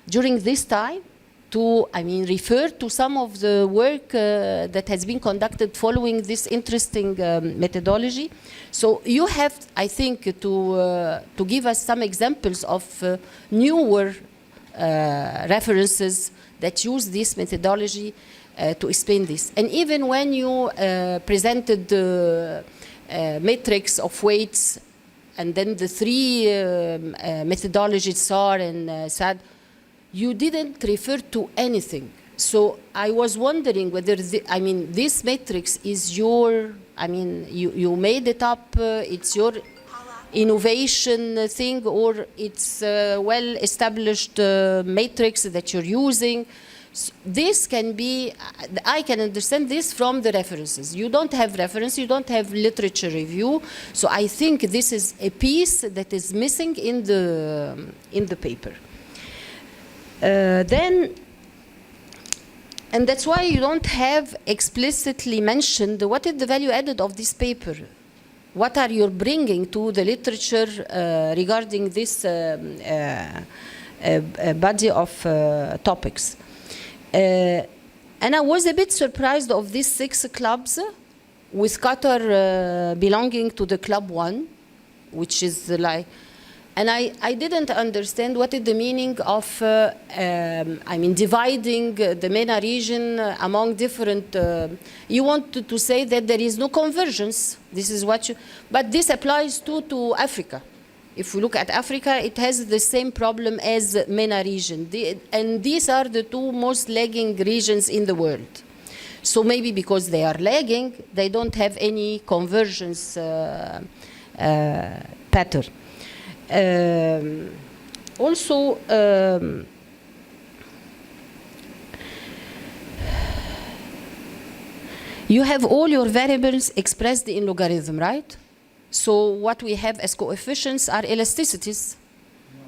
during this time to, refer to some of the work that has been conducted following this interesting methodology. So you have, I think, to give us some examples of newer references that use this methodology to explain this. And even when you presented the matrix of weights and then the three methodologies, SAR and SAD, you didn't refer to anything. So I was wondering whether, this matrix is your, you made it up, it's your innovation thing, or it's a well-established matrix that you're using. So this can be, I can understand this from the references. You don't have reference, you don't have literature review. So I think this is a piece that is missing in the paper. And that's why you don't have explicitly mentioned what is the value added of this paper. What are you bringing to the literature regarding this body of topics? And I was a bit surprised of these 6 clubs, with Qatar belonging to the club 1, which is like, and I didn't understand what is the meaning of, dividing the MENA region among different, you want to say that there is no convergence, this is what you, but this applies to Africa. If we look at Africa, it has the same problem as MENA region. And these are the 2 most lagging regions in the world. So maybe because they are lagging, they don't have any convergence pattern. Also, you have all your variables expressed in logarithm, right? So what we have as coefficients are elasticities. No.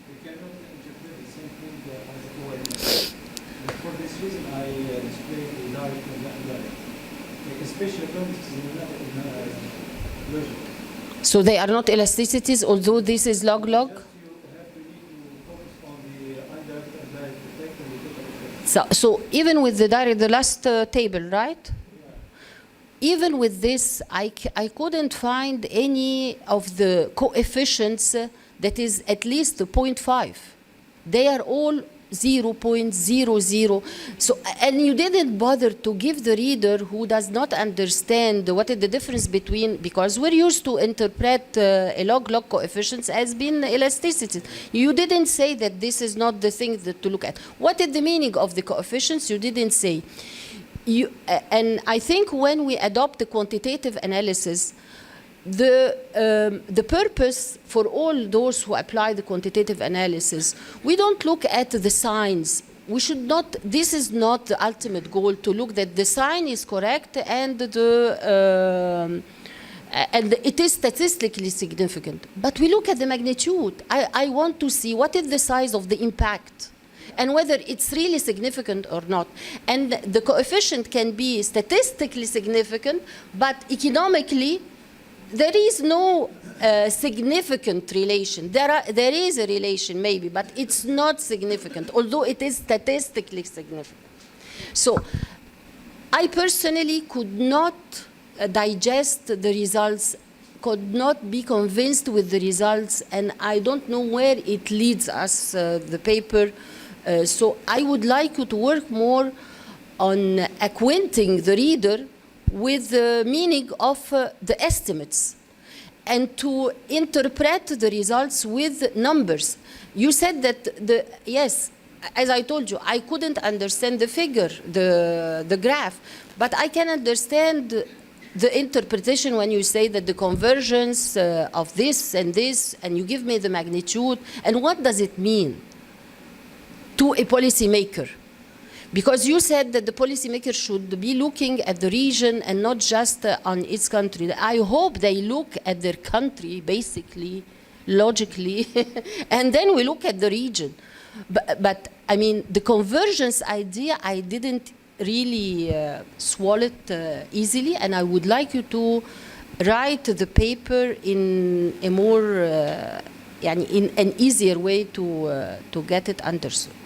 We cannot interpret the same thing as a coefficient. For this reason, I displayed the direct and indirect. Like a special context in another version. So they are not elasticities, although this is log-log? You have to need to focus on the indirect and direct effect and the total effect. So even with the direct, the last table, right? Even with this, I couldn't find any of the coefficients that is at least 0.5. They are all 0.00. So, and you didn't bother to give the reader who does not understand what is the difference between, because we're used to interpret a log-log coefficients as being elasticities. You didn't say that this is not the thing to look at. What is the meaning of the coefficients? You didn't say. and I think when we adopt the quantitative analysis, the purpose for all those who apply the quantitative analysis, we don't look at the signs. We should not, this is not the ultimate goal, to look that the sign is correct and it is statistically significant. But we look at the magnitude. I want to see what is the size of the impact and whether it's really significant or not. And the coefficient can be statistically significant, but economically, there is no significant relation. There is a relation maybe, but it's not significant, although it is statistically significant. So I personally could not digest the results, could not be convinced with the results, and I don't know where it leads us, the paper. So I would like you to work more on acquainting the reader with the meaning of the estimates and to interpret the results with numbers. You said that yes, as I told you, I couldn't understand the figure, the graph, but I can understand the interpretation when you say that the convergence of this, and you give me the magnitude, and what does it mean to a policymaker? Because you said that the policymaker should be looking at the region and not just on its country. I hope they look at their country, basically, logically, and then we look at the region. But I mean, the convergence idea, I didn't really swallow it easily, and I would like you to write the paper in a more, in an easier way to get it understood.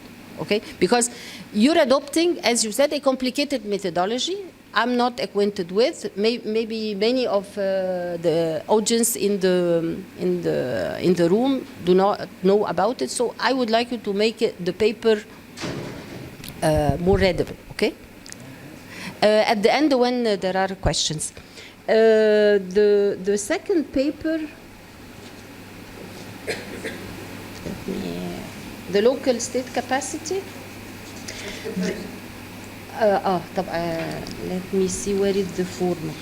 Okay? Because you're adopting, as you said, a complicated methodology I'm not acquainted with. Maybe many of the audience in the room do not know about it. So I would like you to make the paper more readable. Okay? At the end, when there are questions, the second paper. The local state capacity. Let me see where is the formal.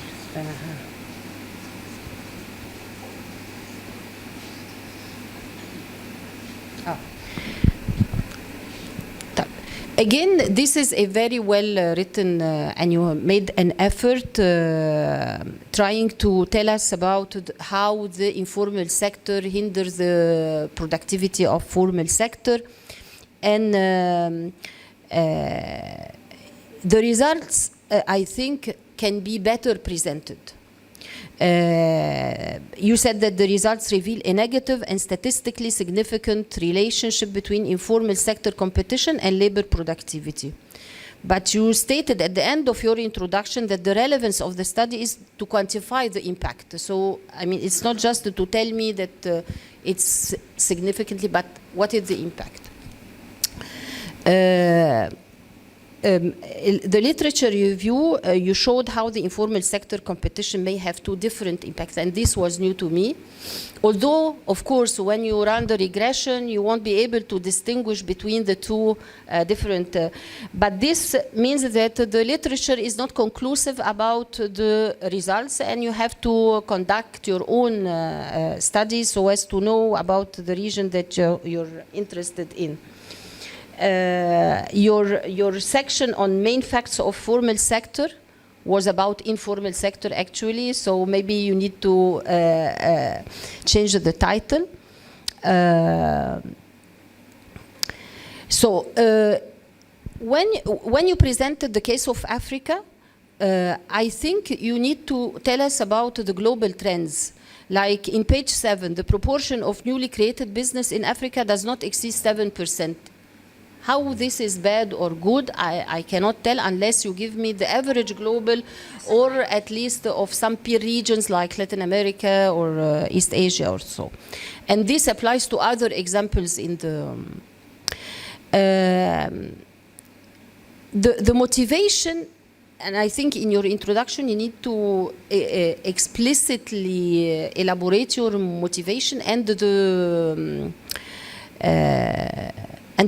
Again, this is a very well written, and you made an effort trying to tell us about how the informal sector hinders the productivity of formal sector. And the results, I think, can be better presented. You said that the results reveal a negative and statistically significant relationship between informal sector competition and labor productivity. But you stated at the end of your introduction that the relevance of the study is to quantify the impact. So, I mean, it's not just to tell me that it's significantly, but what is the impact? The literature review, you showed how the informal sector competition may have two different impacts, and this was new to me. Although, of course, when you run the regression, you won't be able to distinguish between the two different, but this means that the literature is not conclusive about the results, and you have to conduct your own studies so as to know about the region that you're interested in. Your section on main facts of formal sector was about informal sector actually, so maybe you need to change the title. When you presented the case of Africa, I think you need to tell us about the global trends. Like in page 7, the proportion of newly created business in Africa does not exceed 7%. How this is bad or good, I cannot tell unless you give me the average global, or at least of some peer regions like Latin America or East Asia or so. And this applies to other examples in the motivation. And I think in your introduction you need to explicitly elaborate your motivation and the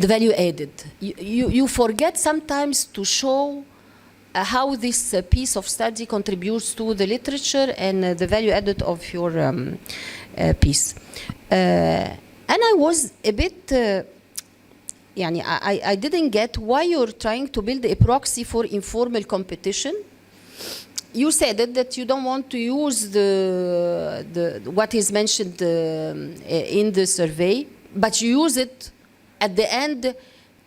value added. You forget sometimes to show how this piece of study contributes to the literature and the value added of your piece. And I was a bit, I didn't get why you're trying to build a proxy for informal competition. You said that you don't want to use what is mentioned in the survey, but you use it at the end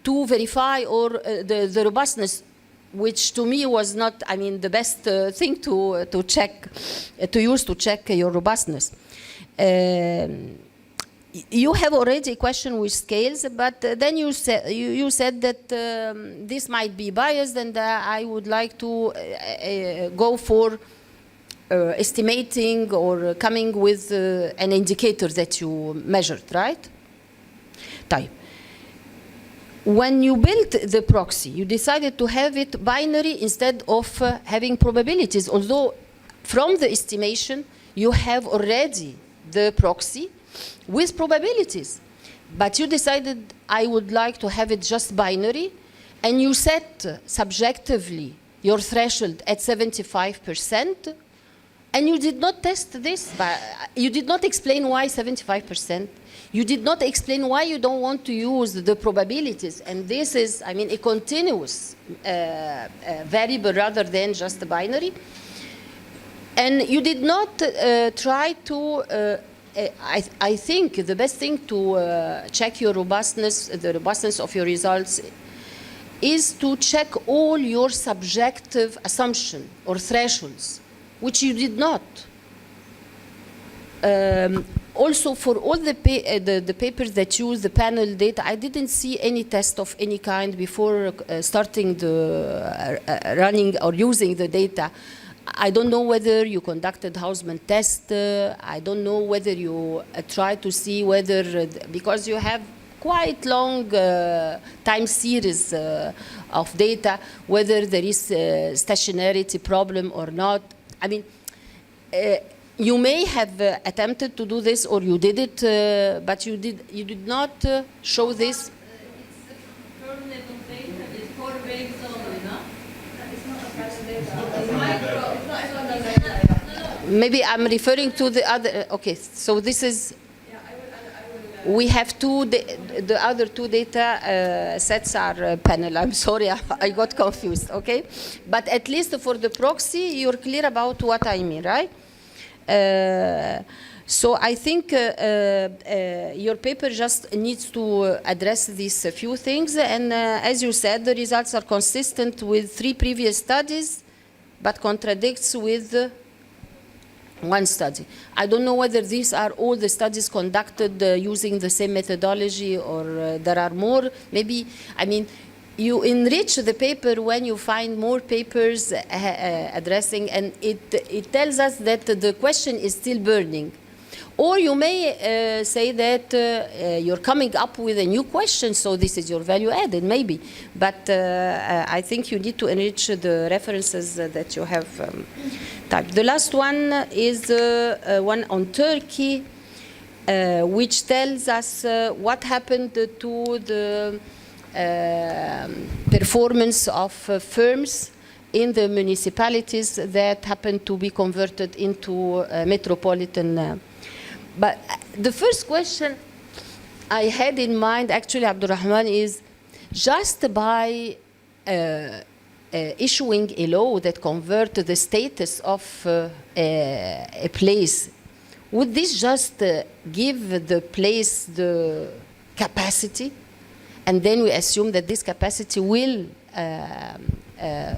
to verify the robustness, which to me was not, the best thing to use to check your robustness. You have already a question with scales, but then you said that this might be biased, and I would like to go for estimating or coming with an indicator that you measured, right? Type. When you built the proxy, you decided to have it binary instead of having probabilities, although from the estimation you have already the proxy with probabilities. But you decided, I would like to have it just binary, and you set subjectively your threshold at 75%, and you did not test this. You did not explain why 75%. You did not explain why you don't want to use the probabilities. And this is, a continuous variable rather than just a binary. And you did not try to, I think the best thing to check your robustness, the robustness of your results, is to check all your subjective assumption or thresholds, which you did not. Also, for all the papers that use the panel data, I didn't see any test of any kind before starting the running or using the data. I don't know whether you conducted Hausman test. I don't know whether you tried to see whether, because you have quite long time series of data, whether there is a stationarity problem or not. You may have attempted to do this, or you did it, but you did not show this. It's a firm level data. It's 4 bags only, no? It's not a firm data. It's micro. It's not. Maybe I'm referring to the other. Okay, so this is. Yeah, I will. We have the other two data sets are panel. I'm sorry, I got confused. Okay, but at least for the proxy, you're clear about what I mean, right? So I think your paper just needs to address these few things, and as you said, the results are consistent with 3 previous studies, but contradicts with one study. I don't know whether these are all the studies conducted using the same methodology, or there are more. Maybe, you enrich the paper when you find more papers addressing, and it tells us that the question is still burning. Or you may say that you're coming up with a new question, so this is your value added, maybe. But I think you need to enrich the references that you have typed. The last one is one on Turkey, which tells us what happened to the performance of firms in the municipalities that happened to be converted into metropolitan. But the first question I had in mind, actually, Abdurrahman, is just by issuing a law that converts the status of a place, would this just give the place the capacity? And then we assume that this capacity will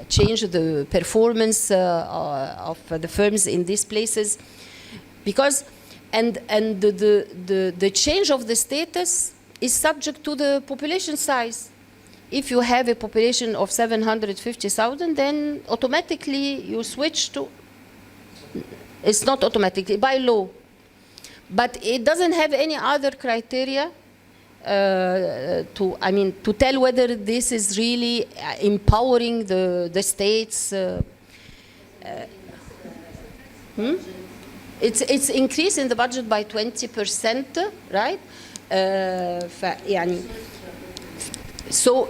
change the performance of the firms in these places, because the change of the status is subject to the population size. If you have a population of 750,000, then automatically you switch to. It's not automatically, by law, but it doesn't have any other criteria. To tell whether this is really empowering the states. It's increase in the budget by 20%, right? So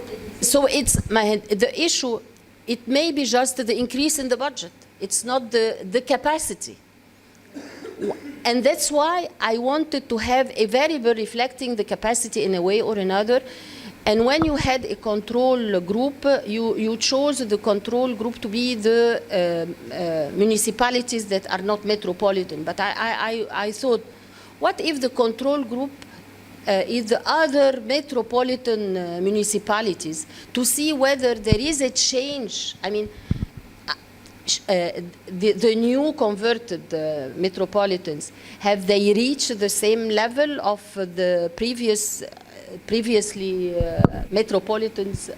it's the issue it may be just the increase in the budget. It's not the capacity. And that's why I wanted to have a variable reflecting the capacity in a way or another. And when you had a control group, you chose the control group to be the municipalities that are not metropolitan. But I thought, what if the control group is the other metropolitan municipalities, to see whether there is a change? I mean, the new converted metropolitans, have they reached the same level of the previously metropolitans?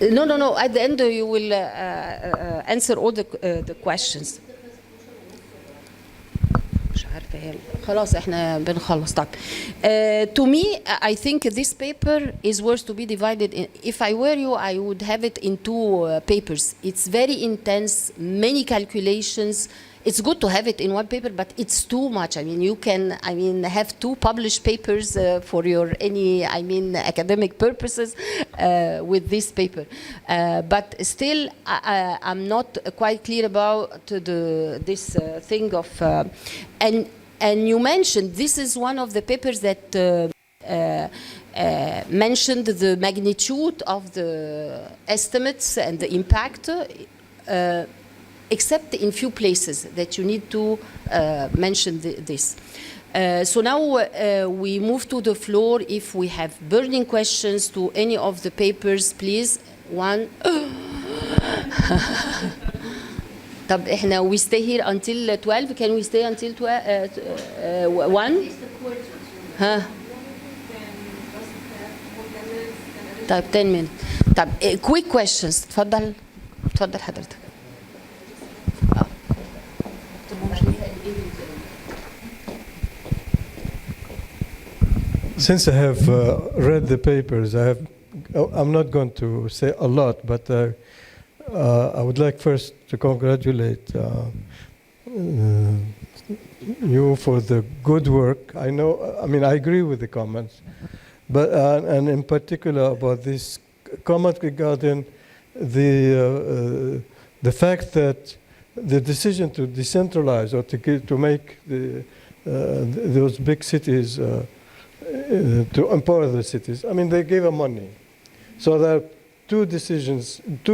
No. At the end you will answer all the questions. خلاص احنا بنخلص. طيب. To me, I think this paper is worth to be divided in. If I were you, I would have it in two papers. It's very intense, many calculations. It's good to have it in one paper, but it's too much. I mean, you can, have two published papers for your academic purposes with this paper. But still, I'm not quite clear about this thing of, and you mentioned this is one of the papers that mentioned the magnitude of the estimates and the impact. Except in few places that you need to mention this. So now we move to the floor. If we have burning questions to any of the papers, please. One. طب احنا we stay here until 12. Can we stay until 1? ها. طيب 10 minutes. طب quick questions. تفضل حضرتك. Since I have read the papers, I'm not going to say a lot, but I would like first to congratulate you for the good work. I agree with the comments, but and in particular about this comment regarding the fact that the decision to decentralize or to make those big cities to empower the cities. I mean, they gave them money. So there are two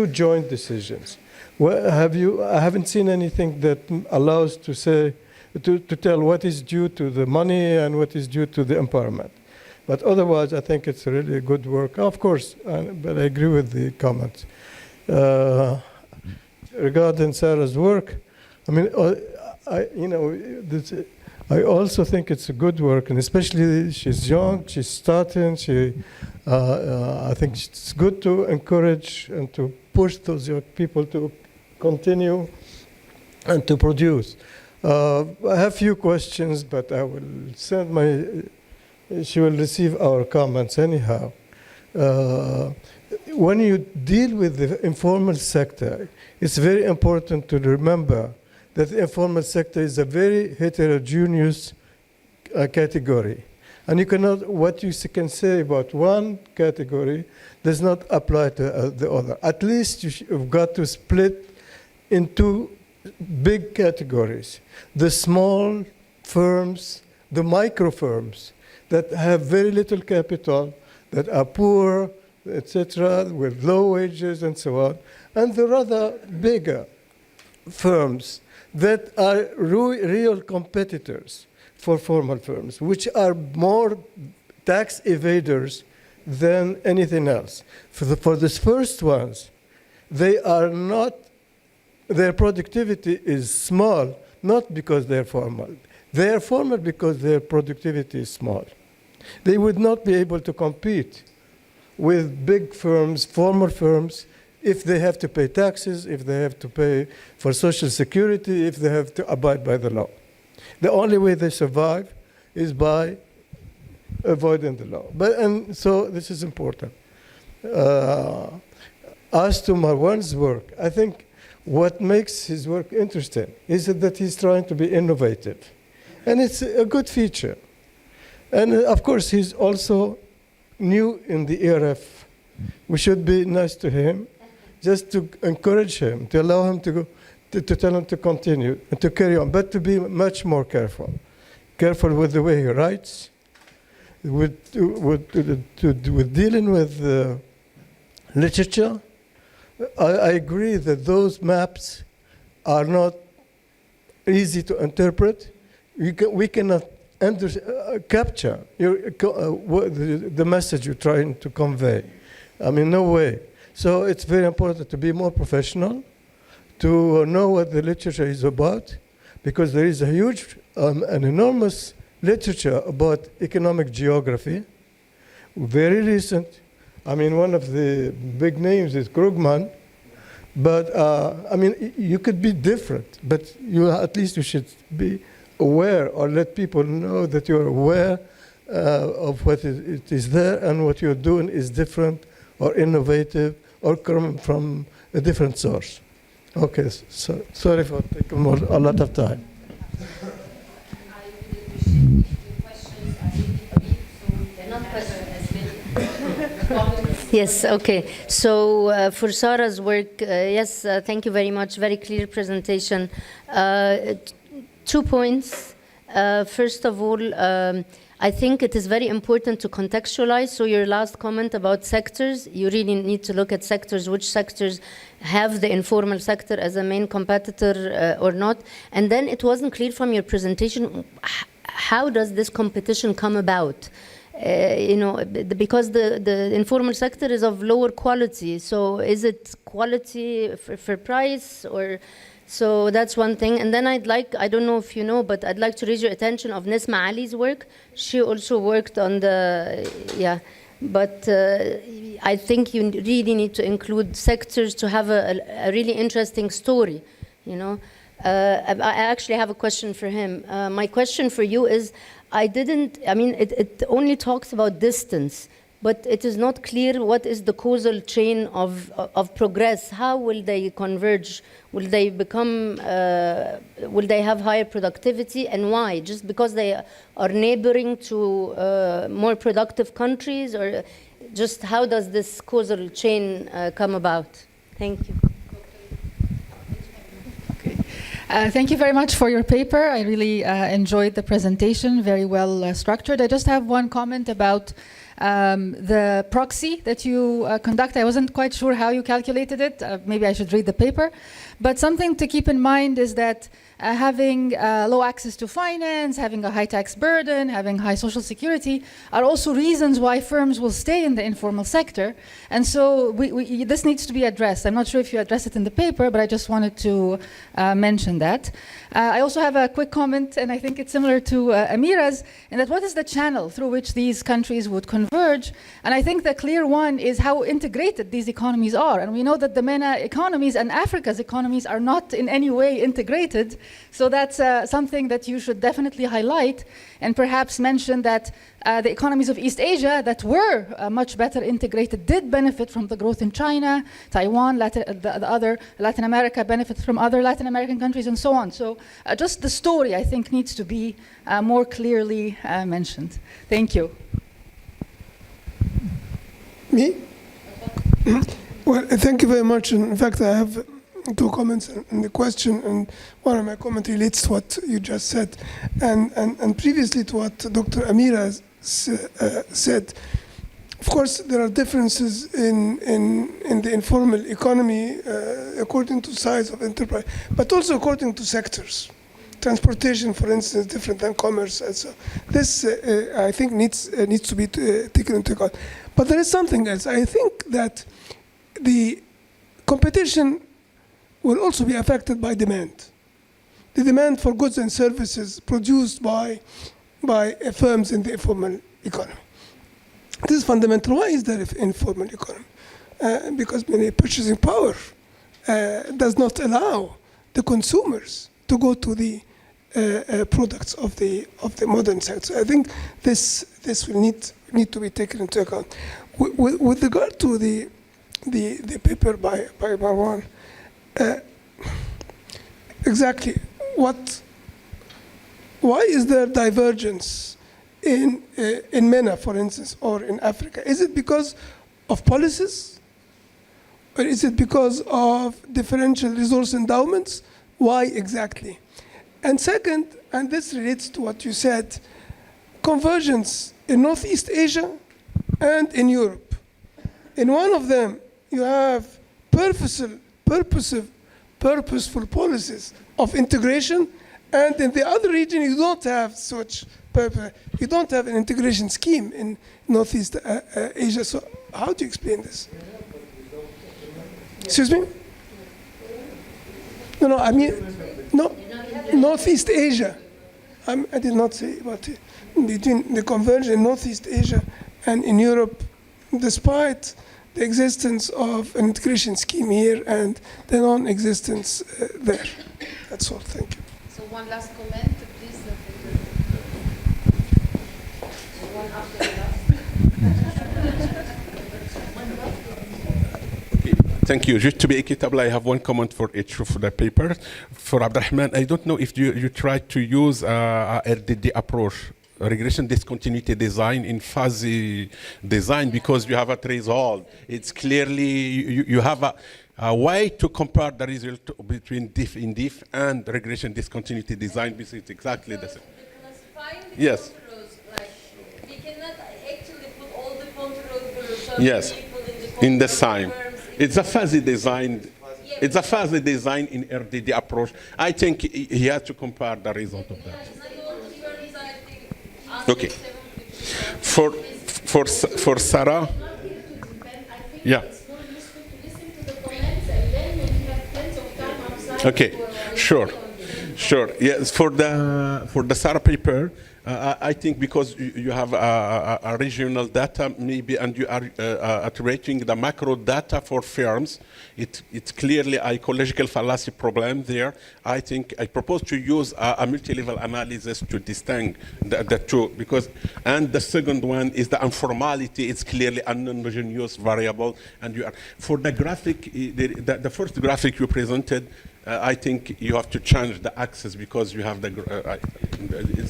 joint decisions. Well, I haven't seen anything that allows to tell what is due to the money and what is due to the empowerment. But otherwise, I think it's really good work. Of course, but I agree with the comments. Regarding Sarah's work, I also think it's a good work, and especially she's young, she's starting. I think it's good to encourage and to push those young people to continue and to produce. I have few questions, but I will she will receive our comments anyhow. When you deal with the informal sector, it's very important to remember that the informal sector is a very heterogeneous category. And what you can say about one category does not apply to the other. At least you've got to split in two big categories. The small firms, the micro firms that have very little capital, that are poor, etc., with low wages and so on, and the rather bigger firms that are real competitors for formal firms, which are more tax evaders than anything else. For these first ones, their productivity is small, not because they're formal. They are formal because their productivity is small. They would not be able to compete with big firms, formal firms, if they have to pay taxes, if they have to pay for Social Security, if they have to abide by the law. The only way they survive is by avoiding the law. And so this is important. As to Marouane's work, I think what makes his work interesting is that he's trying to be innovative. And it's a good feature. And of course, he's also new in the ERF We should be nice to him, just to encourage him, to allow him to go, to tell him to continue and to carry on, but to be much more careful. Careful with the way he writes, with dealing with literature. I agree that those maps are not easy to interpret. We cannot capture the message you're trying to convey. I mean, no way. So it's very important to be more professional, to know what the literature is about, because there is a huge, an enormous literature about economic geography, very recent. I mean, one of the big names is Krugman, but I mean, you could be different, but at least you should be aware, or let people know that you're aware of what it is there, and what you're doing is different or innovative or coming from a different source. Okay, so sorry for taking a lot of time. Yes, okay. So for Sara's work, yes, thank you very much. Very clear presentation. 2 points. First of all, I think it is very important to contextualize. So your last comment about sectors, you really need to look at sectors, which sectors have the informal sector as a main competitor or not. And then it wasn't clear from your presentation, how does this competition come about? You know, because the informal sector is of lower quality. So is it quality for price, or? So that's one thing. And then I'd like, I don't know if you know, but I'd like to raise your attention of Nisma Ali's work. She also worked on the, yeah, but I think you really need to include sectors to have a really interesting story, you know. I actually have a question for him. My question for you is, I mean, it only talks about distance, but it is not clear what is the causal chain of progress. How will they converge? Will they become, will they have higher productivity, and why? Just because they are neighboring to more productive countries, or just how does this causal chain come about? Thank you. Thank you very much for your paper. I really enjoyed the presentation, very well structured. I just have one comment about the proxy that you conduct. I wasn't quite sure how you calculated it. Maybe I should read the paper. But something to keep in mind is that having low access to finance, having a high tax burden, having high social security are also reasons why firms will stay in the informal sector. And so this needs to be addressed. I'm not sure if you address it in the paper, but I just wanted to mention that. I also have a quick comment, and I think it's similar to Amira's, in that what is the channel through which these countries would converge? And I think the clear one is how integrated these economies are. And we know that the MENA economies and Africa's economies are not in any way integrated. So that's something that you should definitely highlight, and perhaps mention that the economies of East Asia that were much better integrated did benefit from the growth in China, Taiwan, the other Latin America benefits from other Latin American countries, and so on. So just the story, I think, needs to be more clearly mentioned. Thank you. Me? Well, thank you very much. In fact, I have 2 comments in the question, and one of my comments relates to what you just said, and previously to what Dr. Amira said. Of course, there are differences in the informal economy according to size of enterprise, but also according to sectors. Transportation, for instance, is different than commerce, and so this I think needs to be taken into account. But there is something else. I think that the competition will also be affected by demand. The demand for goods and services produced by firms in the informal economy. This is fundamental. Why is there an informal economy? Because many purchasing power does not allow the consumers to go to the products of the modern sector. I think this will need to be taken into account. With regard to the paper by Marouane, exactly why is there divergence in MENA, for instance, or in Africa? Is it because of policies? Or is it because of differential resource endowments? Why exactly? And second, and this relates to what you said, convergence in Northeast Asia and in Europe. In one of them, you have purposeful policies of integration, and in the other region, you don't have such purpose. You don't have an integration scheme in Northeast Asia. So how do you explain this? Excuse me? No, I mean, no, Northeast Asia. I did not say about it. Between the convergence in Northeast Asia and in Europe, despite the existence of an integration scheme here and the non-existence there. That's all. Thank you. So one last comment, please. One after the last. Thank you. Just to be equitable, I have one comment for each of the paper. For Abdurrahman, I don't know if you tried to use RDD approach, regression discontinuity design in fuzzy design, because you have a threshold. It's clearly, you have a way to compare the result between diff in diff and regression discontinuity design, because it's exactly the same. Yes. Like, we cannot actually put all the controls Yes. In the same. It's a fuzzy design. It's a fuzzy design in RDD approach. I think he has to compare the result of that. Okay. For Sara, yeah. Okay, sure. Yes, for the Sara paper, I think because you have a regional data maybe, and you are iterating the macro data for firms, it's clearly a ecological fallacy problem there. I think I propose to use a multi-level analysis to distinguish the two, because, and the second one is the informality. It's clearly a non-homogeneous variable, and you are, for the graphic, the first graphic you presented, I think you have to change the axis because you have the,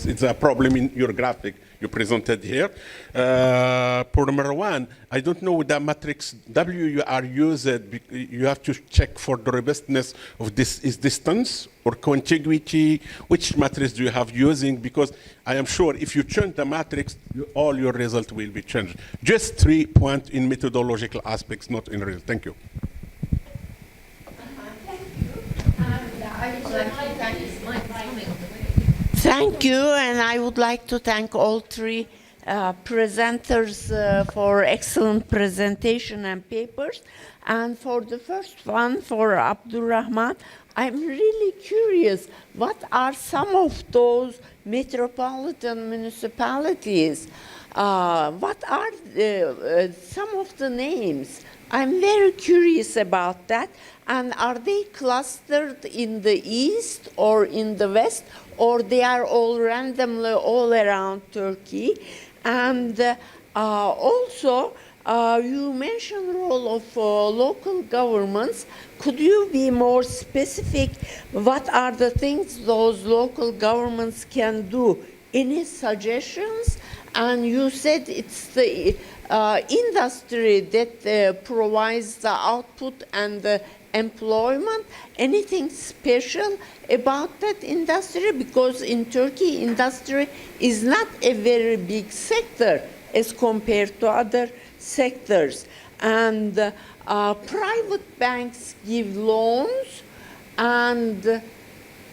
it's a problem in your graphic you presented here. For Marouane, I don't know the matrix W you are using, you have to check for the robustness of this, is distance or contiguity, which matrix do you have using? Because I am sure if you change the matrix, all your results will be changed. Just 3 points in methodological aspects, not in real. Thank you. Thank you, and I would like to thank all three presenters for excellent presentation and papers. And for the first one, for Abdurrahman, I'm really curious, what are some of those metropolitan municipalities? What are some of the names? I'm very curious about that. And are they clustered in the east or in the west, or they are all randomly all around Turkey? And also, you mentioned the role of local governments. Could you be more specific? What are the things those local governments can do? Any suggestions? And you said it's the industry that provides the output and the employment. Anything special about that industry? Because in Turkey, industry is not a very big sector as compared to other sectors. And private banks give loans, and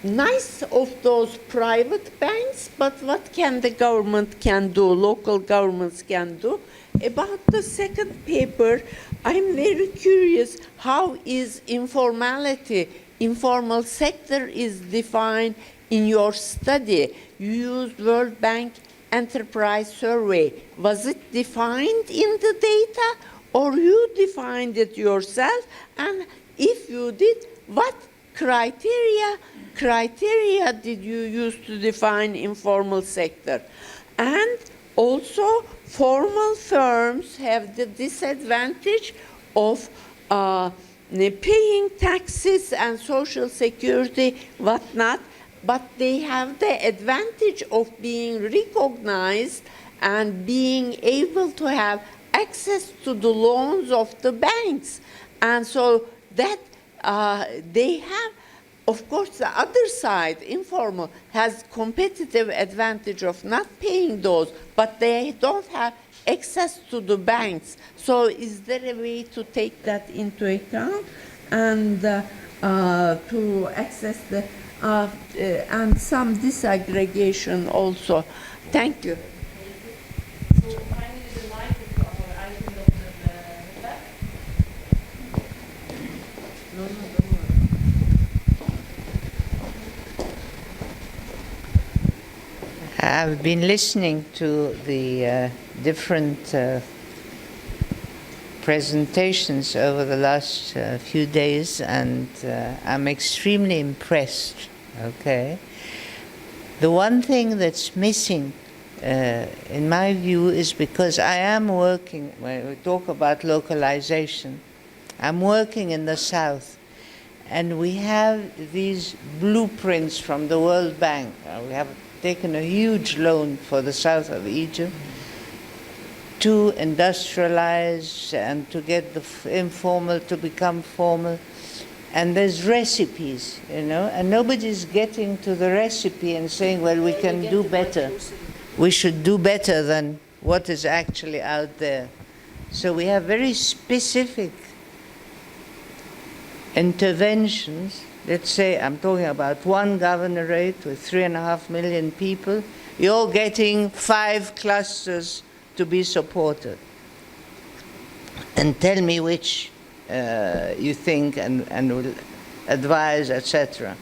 nice of those private banks, but what can the government can do, local governments can do? About the second paper, I'm very curious, how is informality, informal sector is defined in your study? You used World Bank Enterprise Survey. Was it defined in the data, or you defined it yourself? And if you did, what criteria did you use to define informal sector? And also, formal firms have the disadvantage of paying taxes and social security, whatnot, but they have the advantage of being recognized and being able to have access to the loans of the banks. And so that they have, of course, the other side, informal, has competitive advantage of not paying those, but they don't have access to the banks. So is there a way to take that into account and to access the, and some disaggregation also? Thank you. I've been listening to the different presentations over the last few days, and I'm extremely impressed, okay? The one thing that's missing, in my view, is because I am working, when we talk about localization, I'm working in the South, and we have these blueprints from the World Bank. We have taken a huge loan for the south of Egypt to industrialize and to get the informal to become formal. And there's recipes, you know, and nobody's getting to the recipe and saying, well, we can do better. We should do better than what is actually out there. So we have very specific interventions. Let's say I'm talking about one governorate with 3.5 million people. You're getting 5 clusters to be supported. And tell me which you think and will advise, etc.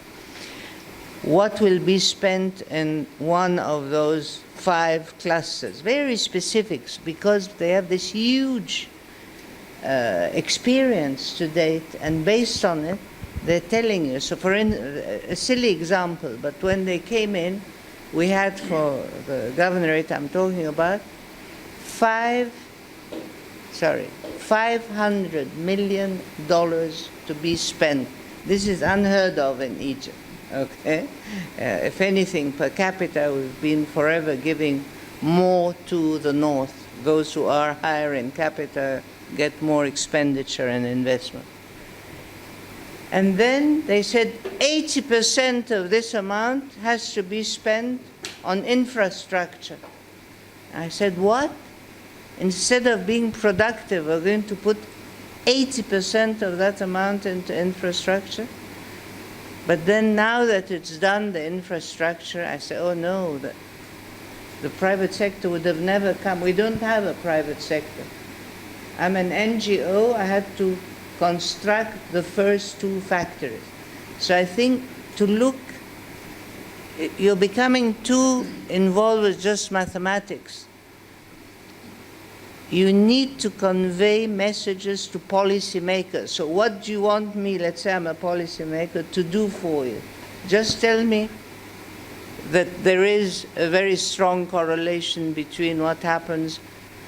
What will be spent in one of those 5 clusters? Very specifics, because they have this huge experience to date, and based on it, they're telling you. So for a silly example, but when they came in, we had for the governorate I'm talking about, $500 million to be spent. This is unheard of in Egypt, okay? If anything, per capita, we've been forever giving more to the north. Those who are higher in capita get more expenditure and investment. And then they said 80% of this amount has to be spent on infrastructure. I said, what? Instead of being productive, we're going to put 80% of that amount into infrastructure? But then now that it's done, the infrastructure, I say, oh no, the private sector would have never come. We don't have a private sector. I'm an NGO, I had to construct the first 2 factories. So I think to look, you're becoming too involved with just mathematics. You need to convey messages to policymakers. So what do you want me, let's say I'm a policymaker, to do for you? Just tell me that there is a very strong correlation between what happens.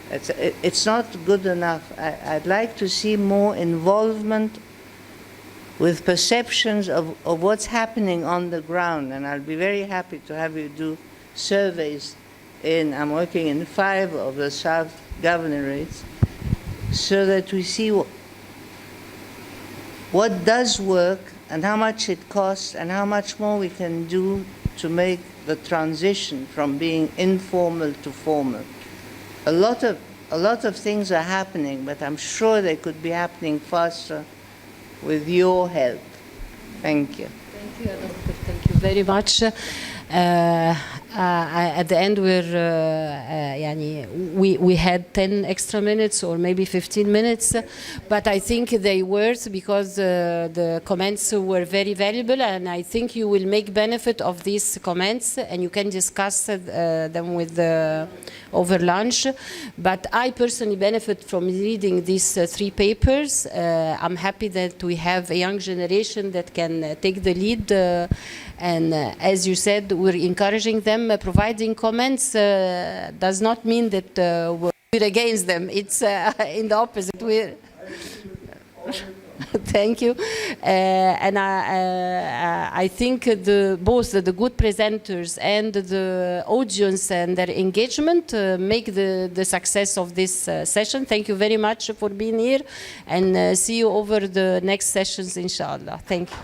It's not good enough. I'd like to see more involvement with perceptions of what's happening on the ground. And I'll be very happy to have you do surveys I'm working in 5 of the South governorates, so that we see what does work and how much it costs and how much more we can do to make the transition from being informal to formal. A lot of things are happening, but I'm sure they could be happening faster with your help. Thank you. Thank you, Doctor. Thank you very much. At the end, we had 10 extra minutes or maybe 15 minutes, but I think they worth because the comments were very valuable, and I think you will make benefit of these comments and you can discuss them with over lunch. But I personally benefit from reading these 3 papers. I'm happy that we have a young generation that can take the lead. And as you said, we're encouraging them. Providing comments does not mean that we're against them. It's in the opposite. Thank you. And I think both the good presenters and the audience and their engagement make the success of this session. Thank you very much for being here, and see you over the next sessions, inshallah. Thank you.